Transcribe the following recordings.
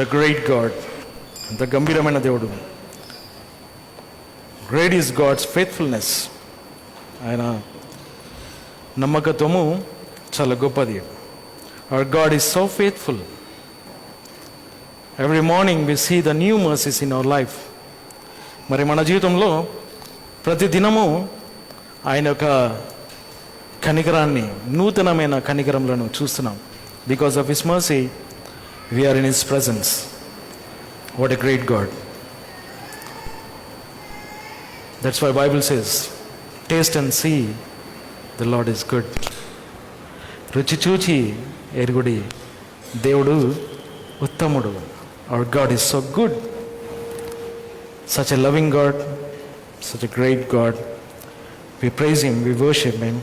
What a great God. అంత గంభీరమైన దేవుడు. Great is God's faithfulness. ఆయన నమ్మకత్వము చాలా గొప్పది. Our God is so faithful. Every morning we see the new mercies in our life. మరి మన జీవితంలో ప్రతి దినము ఆయన యొక్క కనికరాన్ని, నూతనమైన కనికరములను చూస్తున్నాం. Because of his mercy we are in his presence. What a great God. That's why Bible says taste and see the Lord is good. రుచి చూచి ఎరుగుడి, దేవుడు ఉత్తముడు. Our God is so good. Such a loving God, such a great God. We praise him, we worship him.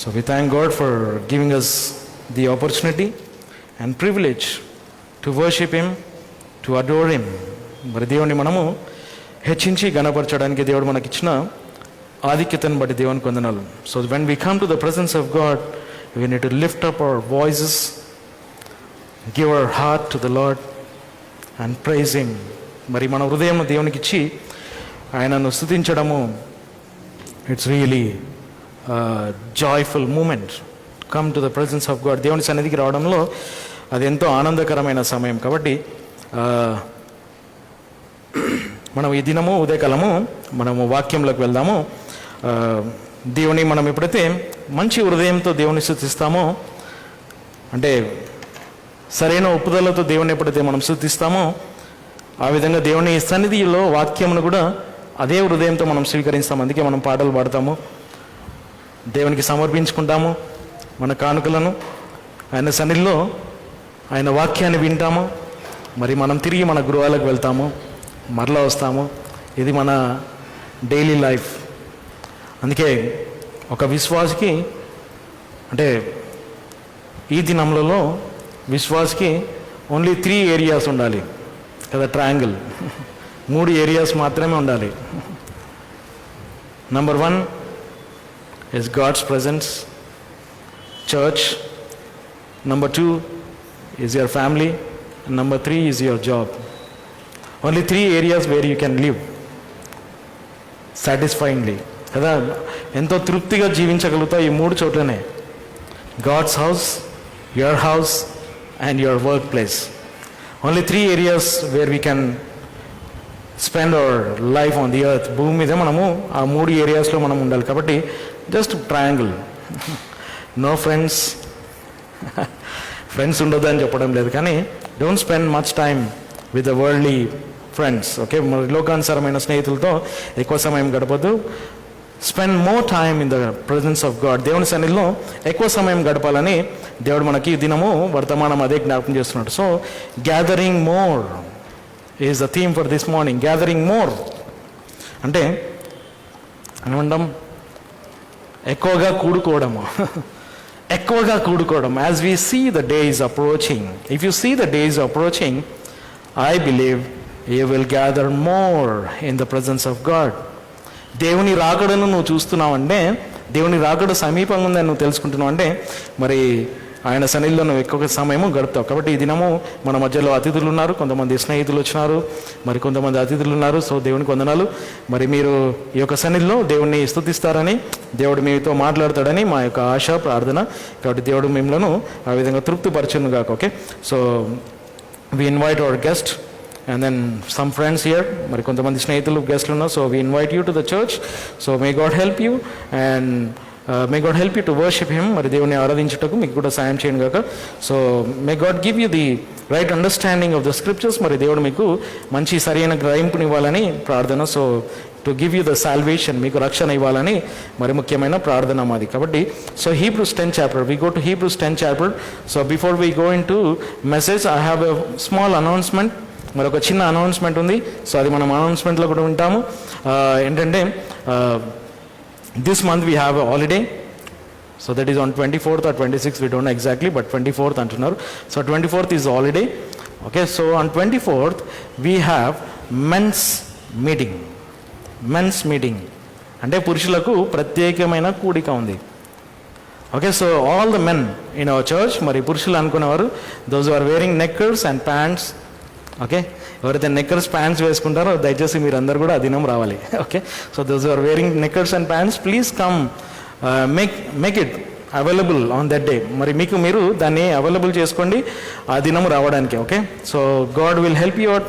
So we thank God for giving us the opportunity and privilege to worship him, to adore him. మరి దేవుని మనము హెచ్చించి గణపరచడానికి దేవుడు మనకి ఇచ్చిన ఆధిక్యతను బట్టి దేవునికి వందనాలు. So when we come to the presence of God, we need to lift up our voices, give our heart to the Lord and praise him. మరి మన హృదయం దేవునికి ఇచ్చి ఆయనను స్తుతించడము, it's really joyful moment. Come to the presence of God. దేవుని సన్నిధికి రావడంలో అది ఎంతో ఆనందకరమైన సమయం. కాబట్టి మనం ఈ దినము ఉదయకాలము మనము వాక్యంలోకి వెళ్దాము. దేవుని మనం ఎప్పుడైతే మంచి హృదయంతో దేవుని స్తుతిస్తామో, అంటే సరైన ఒప్పుదలతో దేవుని ఎప్పుడైతే మనం స్తుతిస్తామో, ఆ విధంగా దేవుని సన్నిధిలో వాక్యమును కూడా అదే హృదయంతో మనం స్వీకరిస్తాం. అందుకే మనం పాటలు పాడతాము, దేవునికి సమర్పించుకుంటాము మన కానుకలను. ఆయన సన్నిధిలో ఆయన వాక్యాన్ని వింటాము. మరి మనం తిరిగి మన గృహాలకు వెళ్తాము, మరలా వస్తాము. ఇది మన డైలీ లైఫ్. అందుకే ఒక విశ్వాసికి, అంటే ఈ దినములలో విశ్వాసికి ఓన్లీ 3 ఏరియాస్ ఉండాలి కదా, ట్రయాంగిల్. 3 ఏరియాస్ మాత్రమే ఉండాలి. Number 1 is God's presence, church. Number 2 is your family. And number 3 is your job. Only 3 areas where you can live satisfyingly కదా, ఎంతో తృప్తిగా జీవించగలుగుతావు ఈ 3 చోట్లనే. God's house, your house and your workplace. Only 3 areas where we can spend our life on the earth. భూమి మీద మనము ఆ 3 ఏరియాస్లో మనం ఉండాలి. కాబట్టి just triangle. No friends. Friends ఉండదు అని చెప్పడం లేదు, కానీ don't spend much time with the worldly friends. Okay, మరి లోకానుసారమైన స్నేహితులతో ఎక్కువ సమయం గడపద్దు. Spend more time in the presence of God. దేవుని సన్నిధిలో ఎక్కువ సమయం గడపాలని దేవుడు మనకి దినము వర్తమానం అదే జ్ఞాపకం చేస్తున్నాడు. So gathering more is the theme for this morning. Gathering more అంటే ఏమంటాం, ఎక్కువగా కూడుకోవడము. ఎక్కువగా కూడుకోవడం. As we see the days approaching, if you see the days approaching, I believe you will gather more in the presence of God. దేవుని రాకడను నువ్వు చూస్తున్నావంటే, దేవుని రాకడ సమీపంగా ఉందని నువ్వు తెలుసుకుంటున్నావు అంటే, మరి ఆయన సన్నిధిలో నువ్వు ఎక్కువ సమయము గడుపుతావు. కాబట్టి ఈ దినము మన మధ్యలో అతిథులు ఉన్నారు, కొంతమంది స్నేహితులు వచ్చినారు, మరి కొంతమంది అతిథులు ఉన్నారు. సో దేవునికి వందనాలు. మరి మీరు ఈ యొక్క సన్నిధిలో దేవుణ్ణి స్తుతిస్తారని, దేవుడు మీతో మాట్లాడతాడని మా యొక్క ఆశ, ప్రార్థన. కాబట్టి దేవుడు మిమ్మల్ని ఆ విధంగా తృప్తిపరచును గాక. Okay, so we invite our guest and then some friends here. మరి కొంతమంది స్నేహితులు గెస్ట్లు ఉన్నారు. So we invite you to the church. So may God help you and may God help you to worship him. మరి దేవుని ఆరాధించుటకు మీకు కూడా సాయం చేయను గాక. So may God give you the right understanding of the scriptures. మరి దేవుడు మీకు మంచి సరైన గ్రహింపునివ్వాలని ప్రార్థన. So to give you the salvation, మీకు రక్షణ ఇవ్వాలని మరి ముఖ్యమైన ప్రార్థన మాది. కాబట్టి so Hebrews 10 chapter, we go to Hebrews 10 chapter. So before we go into message, I have a small announcement. మరి ఒక చిన్న అనౌన్స్మెంట్ ఉంది. సో అది మనం అనౌన్స్మెంట్లో కూడా వింటాము. ఏంటంటే this month we have a holiday. So that is on 24th or 26th, we don't know exactly, but 24th అంటున్నారు. So 24th is holiday. Okay, so on 24th we have men's meeting. Men's meeting అంటే పురుషులకు ప్రత్యేకమైన కూడిక ఉంది. Okay, so all the men in our church, మరి పురుషులు అనుకునేవారు, those are wearing knickers and pants. Okay, ఎవరైతే నెక్కర్స్ ప్యాంట్స్ వేసుకుంటారో దయచేసి మీరు అందరు కూడా ఆ దినం రావాలి. Okay, so those are wearing knickers and pants, please come, make it available on that day. మరి మీకు మీరు దాన్ని అవైలబుల్ చేసుకోండి ఆ దినం రావడానికి. Okay, so God will help you out,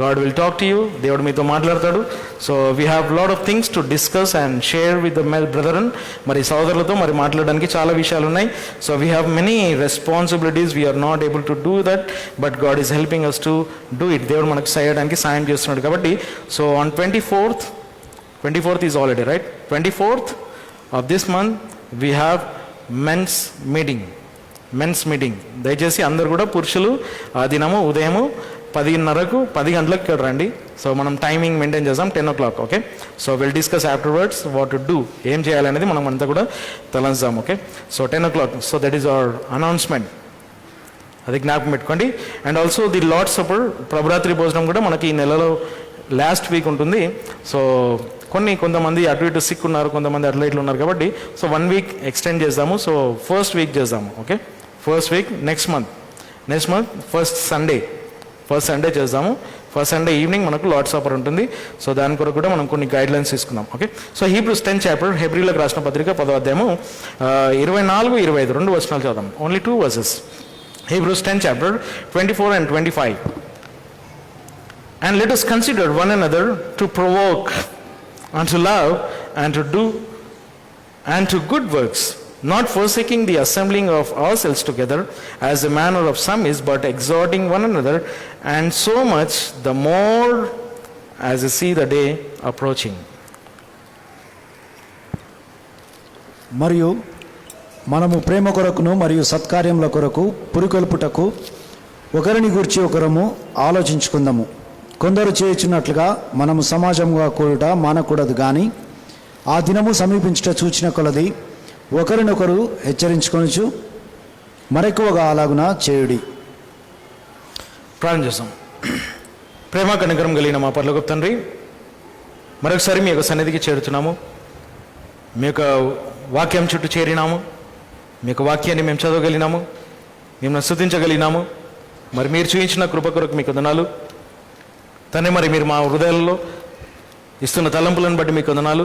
God will talk to you. దేవుడు మీతో మాట్లాడతాడు. So we have lot of things to discuss and share with the brethren. మరి సోదరులతో మరి మాట్లాడడానికి చాలా విషయాలు ఉన్నాయి. So we have many responsibilities, we are not able to do that, but God is helping us to do it. దేవుడు మనకు చేయడానికి సాయం చేస్తున్నాడు కాబట్టి. So on 24th is holiday, right? 24th of this month we have men's meeting. దయచేసి అందరు కూడా పురుషులు ఆ దినము ఉదయము 10 గంటలకు ఇక్కడ రండి. సో మనం టైమింగ్ మెయింటైన్ చేద్దాం, 10 o'clock. Okay, so will discuss afterwards what to do, ఏం చేయాలనేది మనం అంతా కూడా తలంచాం. Okay, so 10 o'clock, so that is our announcement, అది జ్ఞాపకం పెట్టుకోండి. And also the Lord supper, ప్రభురాత్రి భోజనం కూడా మనకి ఈ నెలలో లాస్ట్ వీక్ ఉంటుంది. సో కొంతమంది అటు ఇటు సిక్ ఉన్నారు, కొంతమంది అట్లా ఇట్లు ఉన్నారు కాబట్టి సో 1 week ఎక్స్టెండ్ చేద్దాము. సో ఫస్ట్ వీక్ చేద్దాము. Okay, first week next month first Sunday చేద్దాము. ఫస్ట్ సండే ఈవినింగ్ మనకు లార్డ్ సపర్ ఉంటుంది. సో దాని కొరకు కూడా మనం కొన్ని గైడ్లైన్స్ తీసుకుందాం. Okay, so Hebrews 10th chapter, హెబ్రీలకు రాసిన పత్రిక 10వ అధ్యాయము 24-25 2 వచనాలు చదుదాం. Only 2 verses. Hebrews 10th chapter 24 and 25. And let us consider one another to provoke unto love and to do and to good works, not forsaking the assembling of ourselves together as the manner of some is, but exhorting one another, and so much the more as you see the day approaching. మరియు మనము ప్రేమ కొరకును మరియు సత్కార్యముల కొరకు పురికొల్పుటకు ఒకరిని గూర్చి ఒకరము ఆలోచించుకుందాము. కొందరు చేయుచున్నట్లుగా మనము సమాజంగా కూడుట మానకూడదు, కానీ ఆ దినము సమీపించుట చూచిన కొలది ఒకరినొకరు హెచ్చరించుకొనుచు మరెక్కువగా అలాగున చేయుడి. ప్రార్థన చేస్తాం. ప్రేమ కనికరం కలిగిన మా పరలోకపు తండ్రి, మరొకసారి మీ యొక్క సన్నిధికి చేరుతున్నాము. మీ యొక్క వాక్యం చుట్టూ చేరినాము. మీ యొక్క వాక్యాన్ని మేము చదవగలిగినాము, మిమ్మల్ని స్తుతించగలిగినాము. మరి మీరు చూపించిన కృప కొరకు మీకు వందనాలు తండ్రి. మరి మీరు మా హృదయాలలో ఇస్తున్న తలంపులను బట్టి మీకు వందనాలు.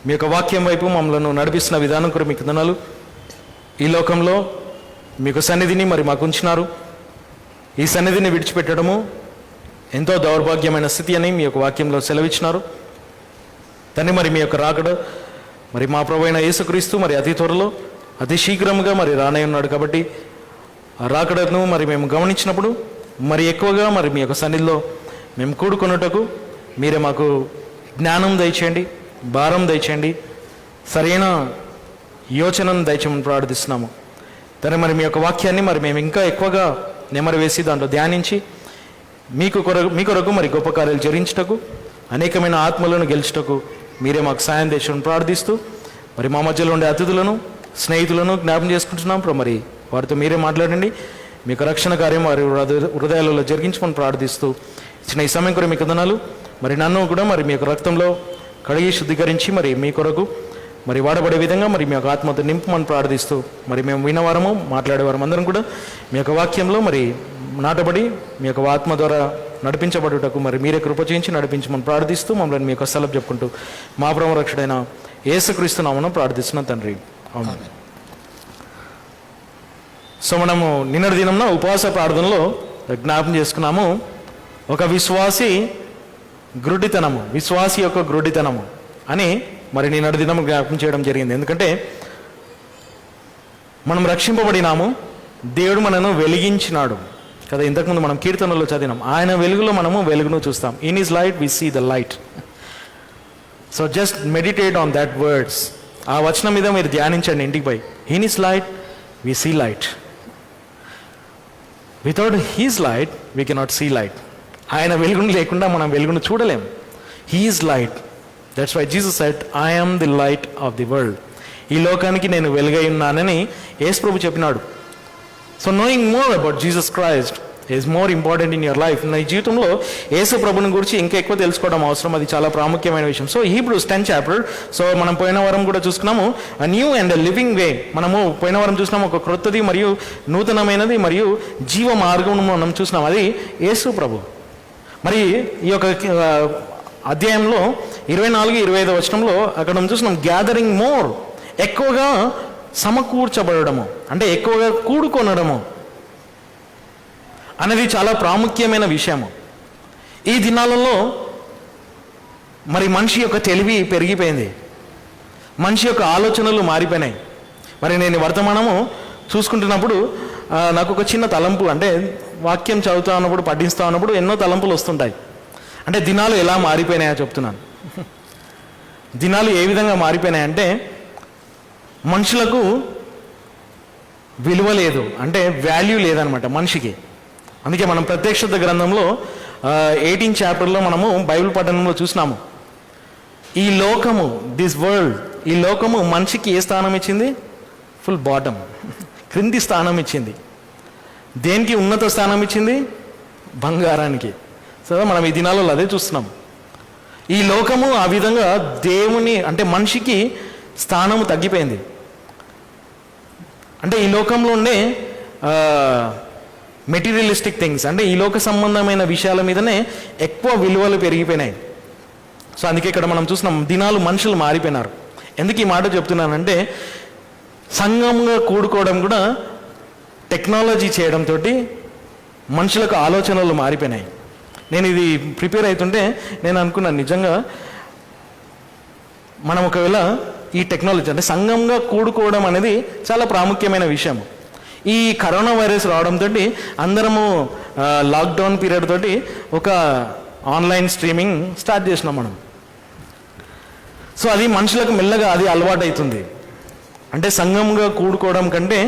మీ యొక్క వాక్యం వైపు మమ్మల్ని నడిపిస్తున్న విధానం కొరకు మీకు వందనాలు. ఈ లోకంలో మీకు సన్నిధిని మరి మాకు ఉంచినారు. ఈ సన్నిధిని విడిచిపెట్టడము ఎంతో దౌర్భాగ్యమైన స్థితి అని మీ యొక్క వాక్యంలో సెలవిచ్చినారు తండ్రి. మరి మీ యొక్క రాకడ మరి మా ప్రభువైన యేసుక్రీస్తు మరి అతి త్వరలో అతి శీఘ్రంగా మరి రానై ఉన్నాడు కాబట్టి ఆ రాకడను మరి మేము గమనించినప్పుడు మరి ఎక్కువగా మరి మీ యొక్క సన్నిధిలో మేము కూడుకొనుటకు మీరే మాకు జ్ఞానం దయచేయండి, భారం దయచేయండి, సరైన యోచనను దయచేయమని ప్రార్థిస్తున్నాము తండ్రి. మరి మీ యొక్క వాక్యాన్ని మరి మేము ఇంకా ఎక్కువగా నెమరు వేసి దాంట్లో ధ్యానించి మీ కొరకు మరి గొప్ప కార్యాలు జరిగించుటకు, అనేకమైన ఆత్మలను గెలుచుటకు మీరే మాకు సాయం చేసి ప్రార్థిస్తూ మరి మా మధ్యలో ఉండే అతిథులను స్నేహితులను జ్ఞాపం చేసుకుంటున్నాం. మరి వారితో మీరే మాట్లాడండి. మీకు రక్షణ కార్యం వారి హృదయాలలో జరిగించమని ప్రార్థిస్తూ ఇచ్చిన ఈ సమయం కొరకు మీకు వందనాలు. మరి నన్ను కూడా మరి మీ యొక్క రక్తంలో కడిగి శుద్ధీకరించి మరి మీ కొరకు మరి వాడబడే విధంగా మరి మీ యొక్క ఆత్మతో నింపమని ప్రార్థిస్తూ మరి మేము విన్నవారము మాట్లాడేవారం అందరం కూడా మీ యొక్క వాక్యంలో మరి నాటబడి మీ యొక్క ఆత్మ ద్వారా నడిపించబడుటకు మరి మీరే కృప చేయించి నడిపించమని ప్రార్థిస్తూ మమ్మల్ని మీ యొక్క స్థలం చెప్పుకుంటూ మా ప్రభువు రక్షకుడైన యేసుక్రీస్తు నామమున ప్రార్థిస్తున్నాం తండ్రి, ఆమేన్. సో మనము నిన్నటి దినంన ఉపవాస ప్రార్థనలో జ్ఞాపం చేసుకున్నాము ఒక విశ్వాసి యొక్క గ్రుడ్డితనము అని మరి నిన్నటి దినం జ్ఞాపకం చేయడం జరిగింది. ఎందుకంటే మనం రక్షింపబడినాము, దేవుడు మనను వెలిగించినాడు కదా. ఇంతకుముందు మనం కీర్తనలో చదివినాం, ఆయన వెలుగులో మనము వెలుగును చూస్తాం. In his light we see the light. So just meditate on that words. ఆ వచనం మీద మీరు ధ్యానించండి ఇంటికి పోయి. In his light we see light. Without his light we cannot see light. ఆయన వెలుగును లేకుండా మనం వెలుగును చూడలేం. He is light. That's why Jesus said, I am the light of the world. ఈ లోకానికి నేను వెలుగై ఉన్నానని యేసు ప్రభు చెప్పినాడు. So knowing more about Jesus Christ is more important in your life. నీ జీవితంలో యేసు ప్రభుని గురించి ఇంకా ఎక్కువ తెలుసుకోవడం అవసరం. అది చాలా ప్రాముఖ్యమైన విషయం. So Hebrews 10th chapter. So మనం పోయిన వారం కూడా చూసుకున్నాము న్యూ అండ్ లివింగ్ వే. మనము పోయిన వారం చూసినాము ఒక క్రొత్తది మరియు నూతనమైనది మరియు జీవ మార్గం మనం చూసినాం, అది యేసు ప్రభు. మరి ఈ యొక్క అధ్యాయంలో 24-25 వచనంలో అక్కడ మనం చూసినాం గ్యాదరింగ్ మోర్, ఎక్కువగా సమకూర్చబడము అంటే ఎక్కువగా కూడుకొనడము అనేది చాలా ప్రాముఖ్యమైన విషయము. ఈ దినాలలో మరి మనిషి యొక్క తెలివి పెరిగిపోయింది, మనిషి యొక్క ఆలోచనలు మారిపోయినాయి. మరి నేను వర్తమానము చూసుకుంటున్నప్పుడు నాకు ఒక చిన్న తలంపు, అంటే వాక్యం చదువుతా ఉన్నప్పుడు పఠిస్తూ ఉన్నప్పుడు ఎన్నో తలంపులు వస్తుంటాయి. అంటే దినాలు ఎలా మారిపోయినాయో చెప్తున్నాను. దినాలు ఏ విధంగా మారిపోయినాయంటే మనుషులకు విలువ లేదు, అంటే వాల్యూ లేదనమాట మనిషికి. అందుకే మనం ప్రత్యక్షత గ్రంథంలో 18th చాప్టర్లో మనము బైబిల్ పఠనంలో చూసినాము, ఈ లోకము, దిస్ వరల్డ్, ఈ లోకము మనిషికి ఏ స్థానం ఇచ్చింది? ఫుల్ బాటమ్, క్రింది స్థానం ఇచ్చింది. దేనికి ఉన్నత స్థానం ఇచ్చింది? బంగారానికి. సో మనం ఈ దినాలలో అదే చూస్తున్నాం. ఈ లోకము ఆ విధంగా దేవుని అంటే మనిషికి స్థానము తగ్గిపోయింది. అంటే ఈ లోకంలో ఉండే మెటీరియలిస్టిక్ థింగ్స్, అంటే ఈ లోక సంబంధమైన విషయాల మీదనే ఎక్కువ విలువలు పెరిగిపోయినాయి. సో అందుకే ఇక్కడ మనం చూస్తున్నాం దినాలు మనుషులు మారిపోయినారు. ఎందుకు ఈ మాట చెప్తున్నానంటే సంఘంగా కూడుకోవడం కూడా టెక్నాలజీ చేయడంతో మనుషులకు ఆలోచనలు మారిపోయినాయి. నేను ఇది ప్రిపేర్ అవుతుంటే నేను అనుకున్నాను, నిజంగా మనం ఒకవేళ ఈ టెక్నాలజీ అంటే సంఘంగా కూడుకోవడం అనేది చాలా ప్రాముఖ్యమైన విషయం. ఈ కరోనా వైరస్ రావడంతో అందరము లాక్డౌన్ పీరియడ్ తోటి ఒక ఆన్లైన్ స్ట్రీమింగ్ స్టార్ట్ చేసినాం మనం. సో అది మనుషులకు మెల్లగా అది అలవాటు అవుతుంది. అంటే సంఘంగా కూడుకోవడం కంటే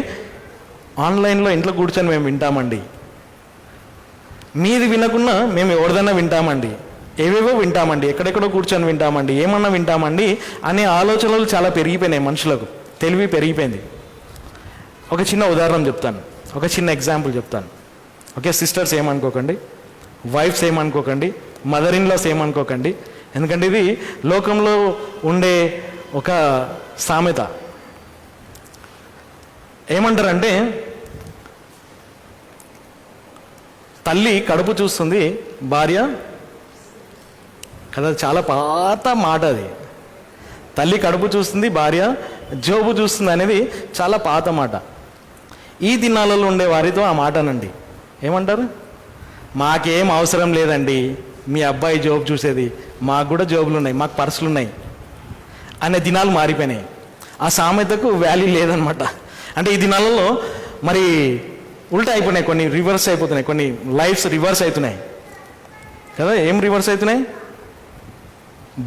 ఆన్లైన్లో ఇంట్లో కూర్చొని మేము వింటామండి, మీది వినకున్నా మేము ఎవరిదైనా వింటామండి, ఏవేవో వింటామండి, ఎక్కడెక్కడో కూర్చొని వింటామండి, ఏమన్నా వింటామండి అనే ఆలోచనలు చాలా పెరిగిపోయినాయి. మనుషులకు తెలివి పెరిగిపోయింది. ఒక చిన్న ఉదాహరణ చెప్తాను, ఒక చిన్న ఎగ్జాంపుల్ చెప్తాను. ఓకే, సిస్టర్స్ ఏమనుకోకండి, వైఫ్స్ ఏమనుకోకండి, మదర్ ఇన్ లాస్ ఏమనుకోకండి, ఎందుకంటే ఇది లోకంలో ఉండే ఒక సామెత. ఏమంటారంటే తల్లి కడుపు చూస్తుంది, భార్య కదా, చాలా పాత మాట అది. తల్లి కడుపు చూస్తుంది, భార్య జోబు చూస్తుంది అనేది చాలా పాత మాట. ఈ దినాలలో ఉండే వారితో ఆ మాట అనండి, ఏమంటారు? మాకేం అవసరం లేదండి మీ అబ్బాయి జోబు చూసేది, మాకు కూడా జోబులు ఉన్నాయి, మాకు పర్సులు ఉన్నాయి అనే దినాలు మారిపోయినాయి. ఆ సామెతకు వాల్యూ లేదనమాట. అంటే ఈ దినాలలో మరి ఉల్టా అయిపోయినాయి, కొన్ని రివర్స్ అయిపోతున్నాయి, కొన్ని లైఫ్స్ రివర్స్ అవుతున్నాయి కదా. ఏం రివర్స్ అవుతున్నాయి?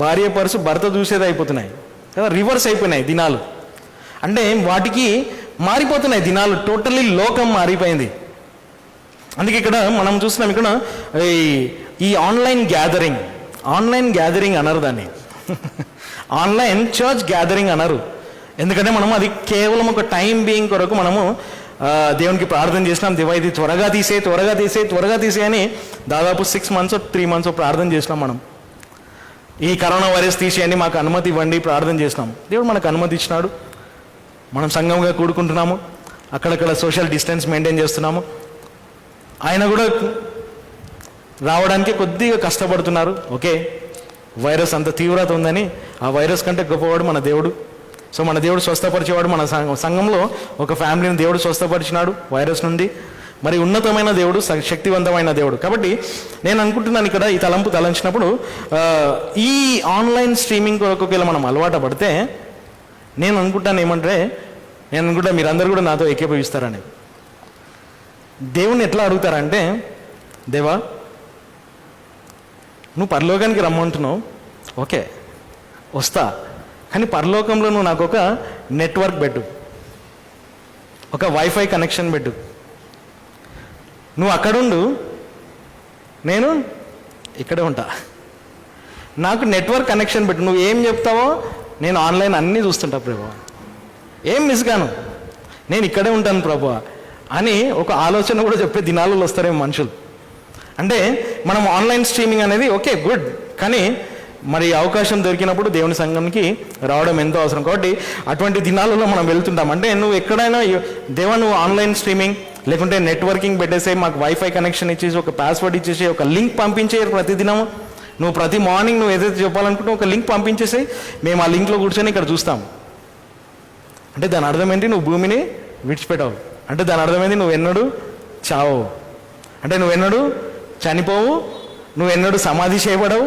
భార్య పర్సు భర్త చూసేది అయిపోతున్నాయి కదా, రివర్స్ అయిపోయినాయి దినాలు. అంటే వాటికి మారిపోతున్నాయి దినాలు, టోటల్లీ లోకం మారిపోయింది. అందుకే ఇక్కడ మనం చూస్తున్నాం, ఇక్కడ ఈ ఆన్లైన్ గ్యాదరింగ్ అనరు దాన్ని, ఆన్లైన్ చర్చ్ గ్యాదరింగ్ అనరు. ఎందుకంటే మనం అది కేవలం ఒక టైం బీయింగ్ కొరకు మనము దేవునికి ప్రార్థన చేసినాం, దేవా ఇది త్వరగా తీసే అని దాదాపు 6 months 3 months ప్రార్థన చేసినాం. మనం ఈ కరోనా వైరస్ తీసేయండి, మాకు అనుమతి ఇవ్వండి ప్రార్థన చేసినాం. దేవుడు మనకు అనుమతి ఇచ్చినాడు. మనం సంఘంగా కూడుకుంటున్నాము, అక్కడక్కడ సోషల్ డిస్టెన్స్ మెయింటైన్ చేస్తున్నాము. ఆయన కూడా రావడానికి కొద్దిగా కష్టపడుతున్నారు. ఓకే, వైరస్ అంత తీవ్రత ఉందని, ఆ వైరస్ కంటే గొప్పవాడు మన దేవుడు. సో మన దేవుడు స్వస్థపరిచేవాడు. మన సంఘంలో ఒక ఫ్యామిలీని దేవుడు స్వస్థపరిచినాడు వైరస్ నుండి. మరి ఉన్నతమైన దేవుడు, శక్తివంతమైన దేవుడు. కాబట్టి నేను అనుకుంటున్నాను ఇక్కడ ఈ తలంపు తలంచినప్పుడు ఈ ఆన్లైన్ స్ట్రీమింగ్ కొరకు ఒకవేళ మనం అలవాటు పడితే నేను అనుకుంటా మీరందరూ కూడా నాతో ఏకీభవిస్తారని. దేవుణ్ణి ఎట్లా అడుగుతారంటే, దేవా నువ్వు పరలోకానికి రమ్మంటున్నావు, ఓకే వస్తా, కానీ పరలోకంలో నువ్వు నాకు ఒక నెట్వర్క్ పెట్టు, ఒక వైఫై కనెక్షన్ పెట్టు, నువ్వు అక్కడుండు, నేను ఇక్కడే ఉంటా, నాకు నెట్వర్క్ కనెక్షన్ పెట్టు, నువ్వు ఏం చెప్తావో నేను ఆన్లైన్ అన్నీ చూస్తుంటా ప్రభు, ఏం మిస్ కాను, నేను ఇక్కడే ఉంటాను ప్రభు అని ఒక ఆలోచన కూడా చెప్పే దినాలలో వస్తారేమో మనుషులు. అంటే మనం ఆన్లైన్ స్ట్రీమింగ్ అనేది ఓకే గుడ్, కానీ మరి అవకాశం దొరికినప్పుడు దేవుని సంఘంకి రావడం ఎంతో అవసరం. కాబట్టి అటువంటి దినాలలో మనం వెళ్తుంటాం. అంటే నువ్వు ఎక్కడైనా దేవా నువ్వు ఆన్లైన్ స్ట్రీమింగ్ లేకుంటే నెట్వర్కింగ్ పెట్టేసే, మాకు వైఫై కనెక్షన్ ఇచ్చేసి ఒక పాస్వర్డ్ ఇచ్చేసి ఒక లింక్ పంపించే ప్రతిదినము, నువ్వు ప్రతి మార్నింగ్ నువ్వు ఏదైతే చెప్పాలనుకుంటున్నావు ఒక లింక్ పంపించేసి మేము ఆ లింక్లో కూర్చొని ఇక్కడ చూస్తాం. అంటే దాని అర్థం ఏంటి? నువ్వు భూమిని విడిచిపెట్టావు. అంటే దాని అర్థమైంది నువ్వు ఎన్నడూ చావు, అంటే నువ్వెన్నడూ చనిపోవు, నువ్వెన్నడూ సమాధి చేయబడవు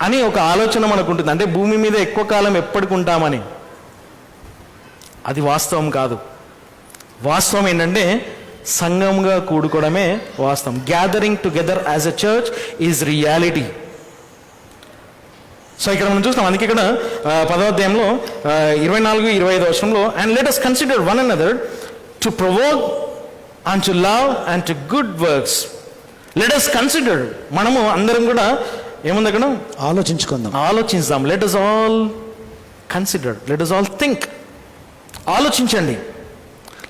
అని ఒక ఆలోచన మనకు ఉంటుంది. అంటే భూమి మీద ఎక్కువ కాలం ఎప్పటికి ఉంటామని. అది వాస్తవం కాదు. వాస్తవం ఏంటంటే సంఘంగా కూడుకోవడమే వాస్తవం. Gathering together as a church is reality. So ఇక్కడ మనం చూస్తాం. అందుకే ఇక్కడ 10వ అధ్యాయంలో 24-25 వచనంలో and let us consider one another to provoke and to love and to good works. Let us consider, మనము అందరం కూడా ఏముంది అక్కడ? ఆలోచిద్దాం. Let us all consider, let us all think. ఆలోచించండి.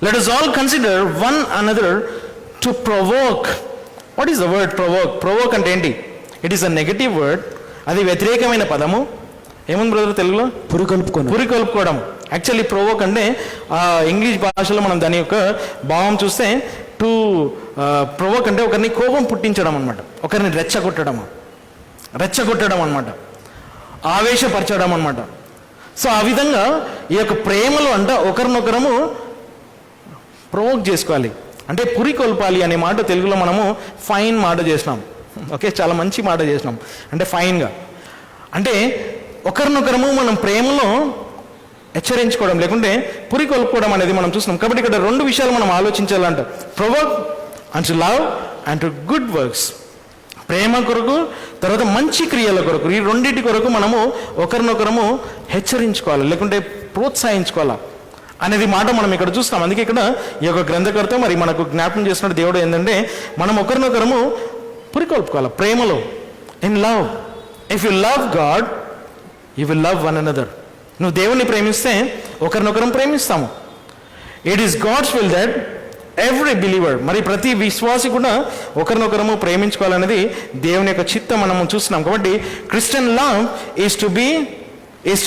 Let us all consider one another to provoke. What is the word provoke? Provoke అంటే ఏంటి? It is a negative word. అది వ్యతిరేకమైన పదము. ఏముంది బ్రదర్ తెలుగులో? పురికొల్పుకోవడం. యాక్చువల్లీ ప్రొవోక్ అంటే ఇంగ్లీష్ భాషలో మనం దాని యొక్క భావం చూస్తే టు ప్రొవోక్ అంటే ఒకరిని కోపం పుట్టించడం అనమాట, ఒకరిని రెచ్చగొట్టడం అనమాట, ఆవేశపరచడం అనమాట. సో ఆ విధంగా ఈ యొక్క ప్రేమలో అంటే ఒకరినొకరము ప్రొవోక్ చేసుకోవాలి, అంటే పురికొల్పాలి అనే మాట తెలుగులో మనము ఫైన్ మాట చేసినాం. ఓకే, చాలా మంచి మాట చేసినాం. అంటే ఫైన్గా అంటే ఒకరినొకరము మనం ప్రేమలో హెచ్చరించుకోవడం లేకుంటే పురికొల్పుకోవడం అనేది మనం చూస్తున్నాం. కాబట్టి ఇక్కడ 2 విషయాలు మనం ఆలోచించాలంట. Provoke and to love and to good works. ప్రేమ కొరకు, తర్వాత మంచి క్రియల కొరకు, ఈ రెండింటి కొరకు మనము ఒకరినొకరము హెచ్చరించుకోవాలి లేకుంటే ప్రోత్సహించుకోవాలి అనేది మాట మనం ఇక్కడ చూస్తాం. అందుకే ఇక్కడ ఈ యొక్క గ్రంథకర్త మరి మనకు జ్ఞాపకం చేస్తున్న దేవుడు ఏంటంటే మనం ఒకరినొకరము పురికొల్పుకోవాలి ప్రేమలో. In love. If you love God you will love one another. నువ్వు దేవుని ప్రేమిస్తే ఒకరినొకరం ప్రేమిస్తాము. It is God's will that every believer, మరి ప్రతి విశ్వాసి కూడా ఒకరినొకరము ప్రేమించుకోవాలనేది దేవుని యొక్క చిత్తం మనము చూస్తున్నాం. కాబట్టి Christian love is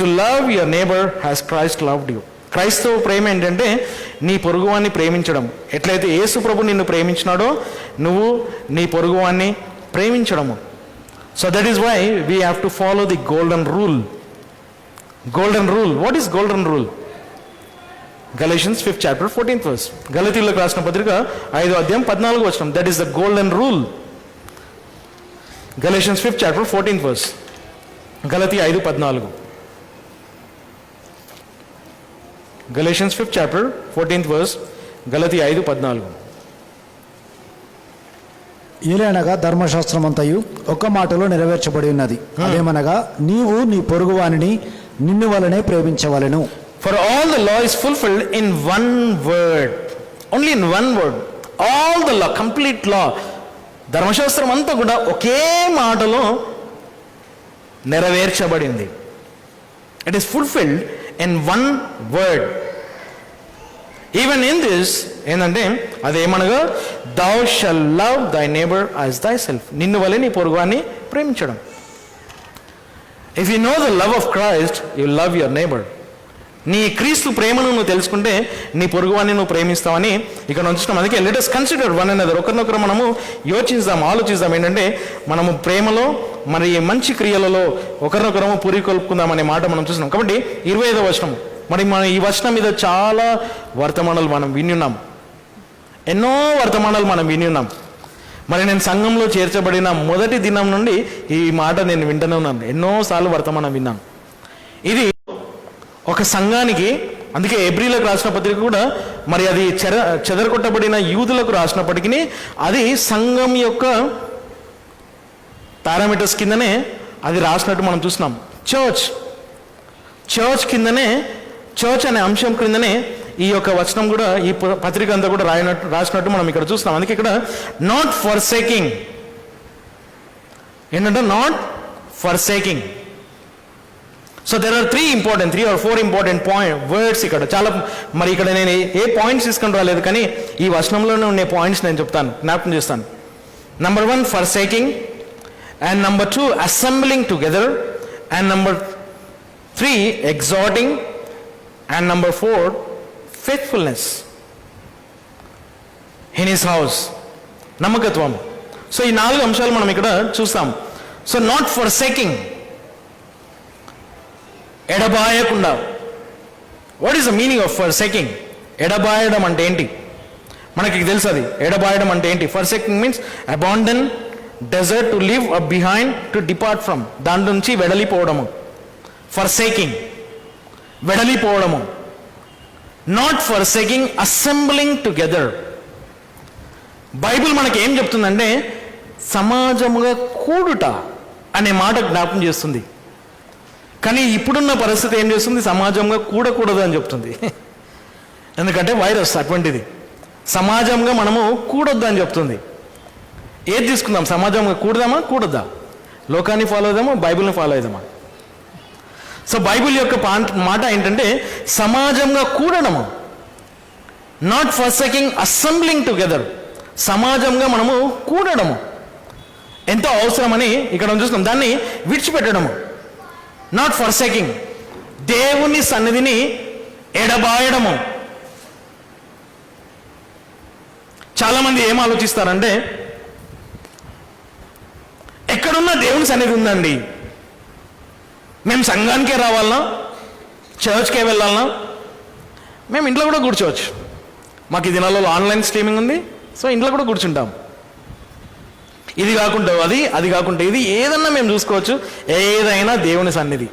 to love your neighbour has Christ loved you. క్రైస్తవ ప్రేమ ఏంటంటే నీ పొరుగువాన్ని ప్రేమించడం. ఎట్లయితే యేసు ప్రభు నిన్ను ప్రేమించినాడో నువ్వు నీ పొరుగువాన్ని ప్రేమించడము. So that is why we have to follow the golden rule. Golden rule. What is golden rule? Galatians 5th chapter 14th verse. గలతీయులకు రాసిన పత్రిక 5వ అధ్యాయం 14వ వచనం. That is the golden rule. Galatians 5th chapter 14th verse. గలతీ 5:14. Galatians 5th chapter 14th verse. గలతీ 5:14. ఏలైనగా ధర్మశాస్త్రమంతయు ఒక మాటలో నెరవేర్చబడి ఉన్నది. అదేమనగా నీవు నీ పొరుగువానిని నిన్ను వలనే ప్రేమించవలెను. For all the law is fulfilled in one word. Only in one word. All the law, complete law. ధర్మశాస్త్రం అంతా కూడా ఒకే మాటలో నెరవేర్చబడింది. It is fulfilled in one word. Even in this ఏంటంటే అదేమనగా thou shall love thy neighbor as thyself. నిన్ను వలె నీ పొరుగువాన్ని ప్రేమించడం. If you know the love of Christ, you love your neighbor. నీ క్రీస్తు ప్రేమను నువ్వు తెలుసుకుంటే నీ పొరుగువాన్ని నువ్వు ప్రేమిస్తావని ఇక్కడ ఉంచుతాం. అందుకే let us consider one another. ఒకరినొకరు మనము ఆలోచిద్దాం ఏంటంటే మనము ప్రేమలో మరి మంచి క్రియలలో ఒకరినొకరము పురికొల్పుకుందాం అనే మాట మనం చూస్తున్నాం. కాబట్టి 25వ వచనం. మరి మనం ఈ వచనం మీద చాలా వర్తమానాలు మనం వినున్నాం. ఎన్నో వర్తమానాలు మనం వినున్నాం. మరి నేను సంఘంలో చేర్చబడిన మొదటి దినం నుండి ఈ మాట నేను వింటూనే ఉన్నాను. ఎన్నోసార్లు వర్తమానం విన్నాను. ఇది ఒక సంఘానికి, అందుకే ఎబ్రీలకు రాసిన పత్రిక కూడా మరి అది చెదరగొట్టబడిన యూదులకు రాసినప్పటికీ అది సంఘం యొక్క పారామీటర్స్ కిందనే అది రాసినట్టు మనం చూస్తున్నాం. చర్చ్ కిందనే, చర్చ్ అనే అంశం క్రిందనే ఈ యొక్క వచనం కూడా, ఈ పత్రిక అంతా కూడా రాసినట్టు మనం ఇక్కడ చూస్తున్నాం. అందుకే ఇక్కడ నాట్ ఫర్సేకింగ్ ఏంటంటే not forsaking. So there are 3 or 4 important words ఇక్కడ. చాలా మరి ఇక్కడ నేను ఏ పాయింట్స్ తీసుకొని రాలేదు, కానీ ఈ వచనంలోనే ఉండే పాయింట్స్ నేను చెప్తాను, జ్ఞాపకం చేస్తాను. Number 1, forsaking, and number 2, assembling together, and number 3, exhorting, and number 4, faithfulness in his house, నమ్మకత్వం. సో ఈ 4 అంశాలు మనం ఇక్కడ చూస్తాం. సో నాట్ ఫర్సేకింగ్, ఎడబాయకుండా. What is the meaning of forsaking? ఎడబాయడం అంటే ఏంటి? మనకి తెలుసు అది. ఎడబాయడం అంటే ఏంటి? Forsaking means abandon, desert, to leave up behind, to depart from. దాని నుంచి వెడలిపోవడము ఫర్సేకింగ్, వెడలిపోవడము. Not forsaking, assembling together. Bible మనకి ఏం చెప్తుందంటే సమాజముగా కూడుట అనే మాట జ్ఞాపకం చేస్తుంది. కానీ ఇప్పుడున్న పరిస్థితి ఏం చేస్తుంది? సమాజంగా కూడకూడదు అని చెప్తుంది. ఎందుకంటే వైరస్ అటువంటిది. సమాజంగా మనము కూడొద్దు అని చెప్తుంది. ఏది తీసుకుందాం? సమాజంగా కూడదామా కూడొద్దా? లోకాన్ని ఫాలో అవుదామా బైబిల్ని ఫాలో అవుదామా? సో బైబిల్ యొక్క మాట ఏంటంటే సమాజంగా కూడడము. Not forsaking, assembling together. సమాజంగా మనము కూడడము ఎంతో అవసరమని ఇక్కడ చూస్తున్నాం. దాన్ని విడిచిపెట్టడము. నాట్ ఫర్సేకింగ్, దేవుని సన్నిధిని ఎడబాయడము. చాలామంది ఏం ఆలోచిస్తారంటే ఎక్కడున్నా దేవుని సన్నిధి ఉందండి, మేము సంఘానికే రావాలన్నా, చర్చ్కే వెళ్ళాలన్నా, మేము ఇంట్లో కూడా కూర్చోవచ్చు. మాకు ఈ దినాల్లో ఆన్లైన్ స్ట్రీమింగ్ ఉంది, సో ఇంట్లో కూడా కూర్చుంటాం. ఇది కాకుండా అది, అది కాకుండా ఇది, ఏదన్నా మేము చూసుకోవచ్చు. ఏదైనా దేవుని సన్నిధి.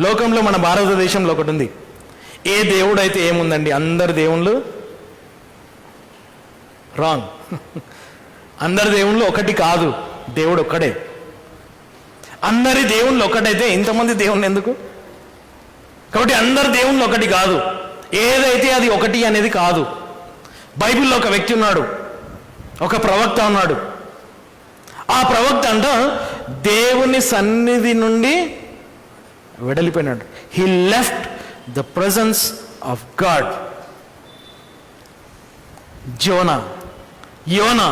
లోకంలో మన భారతదేశంలో ఒకటి ఉంది. ఏ దేవుడు అయితే ఏముందండి, అందరి దేవుళ్ళు రాంగ్. అందరి దేవుళ్ళు ఒకటి కాదు, దేవుడు ఒక్కడే. అందరి దేవుళ్ళు ఒకటైతే ఇంతమంది దేవుళ్ళు ఎందుకు? కాబట్టి అందరి దేవుళ్ళు ఒకటి కాదు. ఏదైతే అది ఒకటి అనేది కాదు. బైబిల్లో ఒక వ్యక్తి ఉన్నాడు, ఒక ప్రవక్త ఉన్నాడు. ఆ ప్రవక్త అంట దేవుని సన్నిధి నుండి వెడలిపోయినాడు. He left the presence of God. యోనా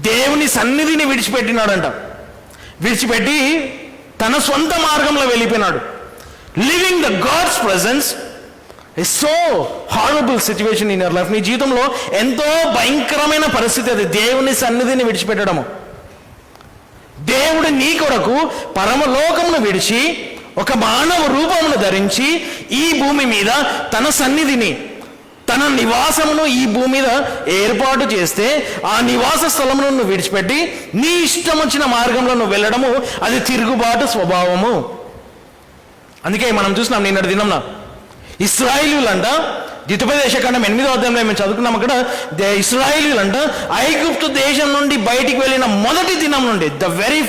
దేవుని సన్నిధిని విడిచిపెట్టినాడంట. విడిచిపెట్టి తన సొంత మార్గంలో వెళ్ళిపోయినాడు. Living the God's presence is so horrible situation in your life. నీ జీవితంలో ఎంతో భయంకరమైన పరిస్థితి అది, దేవుని సన్నిధిని విడిచిపెట్టడము. దేవుడు నీ కొరకు పరమలోకమును విడిచి ఒక మానవ రూపమును ధరించి ఈ భూమి మీద తన సన్నిధిని, తన నివాసమును ఈ భూమి మీద ఏర్పాటు చేస్తే ఆ నివాస స్థలమును నువ్వు విడిచిపెట్టి నీ ఇష్టం వచ్చిన మార్గంలో నువ్వు వెళ్ళడము అది తిరుగుబాటు స్వభావము. అందుకే మనం చూసినాం నిన్నటి దినంలో ఇశ్రాయేలీయులంట, ద్వితీయోపదేశకాండం 8వ అధ్యాయంలో మేము చదువుకున్నాం. అక్కడ ఇశ్రాయేలీయులంట ఐగుప్తు దేశం నుండి బయటికి వెళ్ళిన మొదటి దినం నుండి, the very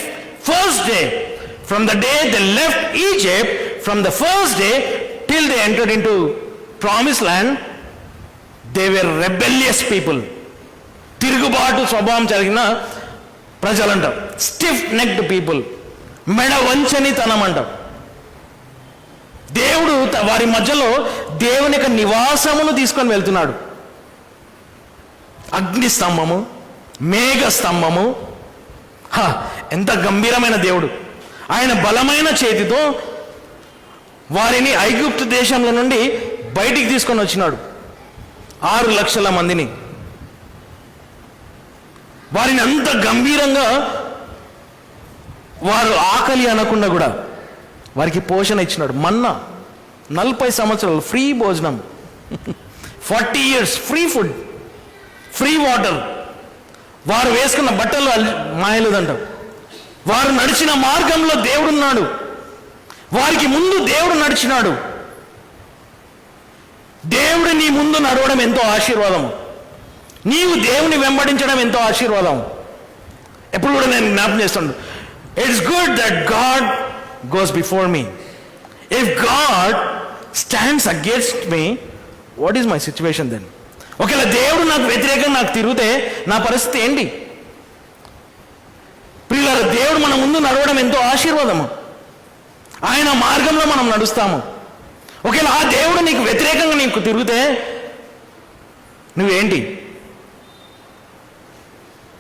first day, from the day they left Egypt, from the first day till they entered into promise land, they were rebellious people. తిరుగుబాటు స్వభావం కలిగిన ప్రజలంట. స్టిఫ్ నెక్డ్ పీపుల్, మెడ వంచని తనం అంట. దేవుడు వారి మధ్యలో దేవుని యొక్క నివాసమును తీసుకొని వెళ్తున్నాడు. అగ్ని స్తంభము, మేఘ స్తంభము. ఎంత గంభీరమైన దేవుడు! ఆయన బలమైన చేతితో వారిని ఐగుప్తు దేశంలో నుండి బయటికి తీసుకొని వచ్చినాడు. 6 లక్షల మందిని. వారిని అంత గంభీరంగా వారు ఆకలి అనకుండా కూడా వారికి పోషణ ఇచ్చినాడు. మన్నా 40 సంవత్సరాలు ఫ్రీ భోజనం, 40 years free food, free water. వారు వేసుకున్న బట్టలు మాయలేదంట. వారు నడిచిన మార్గంలో దేవుడున్నాడు. వారికి ముందు దేవుడు నడిచినాడు. దేవుడు నీ ముందు నడవడం ఎంతో ఆశీర్వాదం. నీవు దేవుని వెంబడించడం ఎంతో ఆశీర్వాదం. ఎప్పుడు కూడా నేను జ్ఞాపకం చేస్తాను, it's good that God goes before me. If God stands against me, what is my situation then? ఒకవేళ దేవుడు నాకు వ్యతిరేకంగా నాకు తిరిగితే నా పరిస్థితి ఏంటి? ప్రియులారా, దేవుడు మన ముందు నడవడం ఎంతో ఆశీర్వాదము. ఆయన మార్గంలో మనం నడుస్తాము. ఒకవేళ ఆ దేవుడు నీకు వ్యతిరేకంగా నీకు తిరిగితే నువ్వేంటి?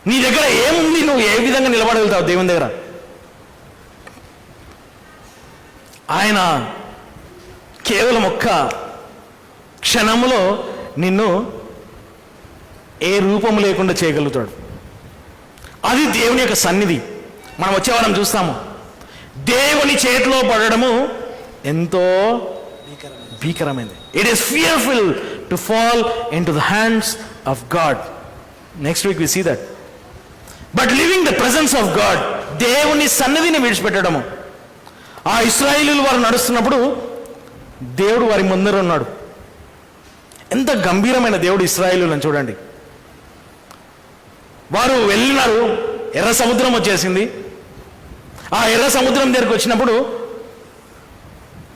నీ దగ్గర ఏముంది? నువ్వు ఏ విధంగా నిలబడగలుగుతావు దేవుని దగ్గర? ఆయన కేవలం ఒక్క క్షణంలో నిన్ను ఏ రూపం లేకుండా చేయగలుగుతాడు. అది దేవుని యొక్క సన్నిధి. మనం వచ్చేవారం చూస్తాము, దేవుని చేతిలో పడడము ఎంతో భీకరమైనది. It is fearful to fall in to the hands of God. Next week we see that. But living the presence of God, దేవుని సన్నిధిని విడిచిపెట్టడము. ఆ ఇశ్రాయేలీయులు వారు నడుస్తున్నప్పుడు దేవుడు వారి ముందర ఉన్నాడు. ఎంత గంభీరమైన దేవుడు ఇశ్రాయేలీయులను చూడండి. వారు వెళ్ళినారు, ఎర్ర సముద్రం వచ్చేసింది. ఆ ఎర్ర సముద్రం దగ్గరికి వచ్చినప్పుడు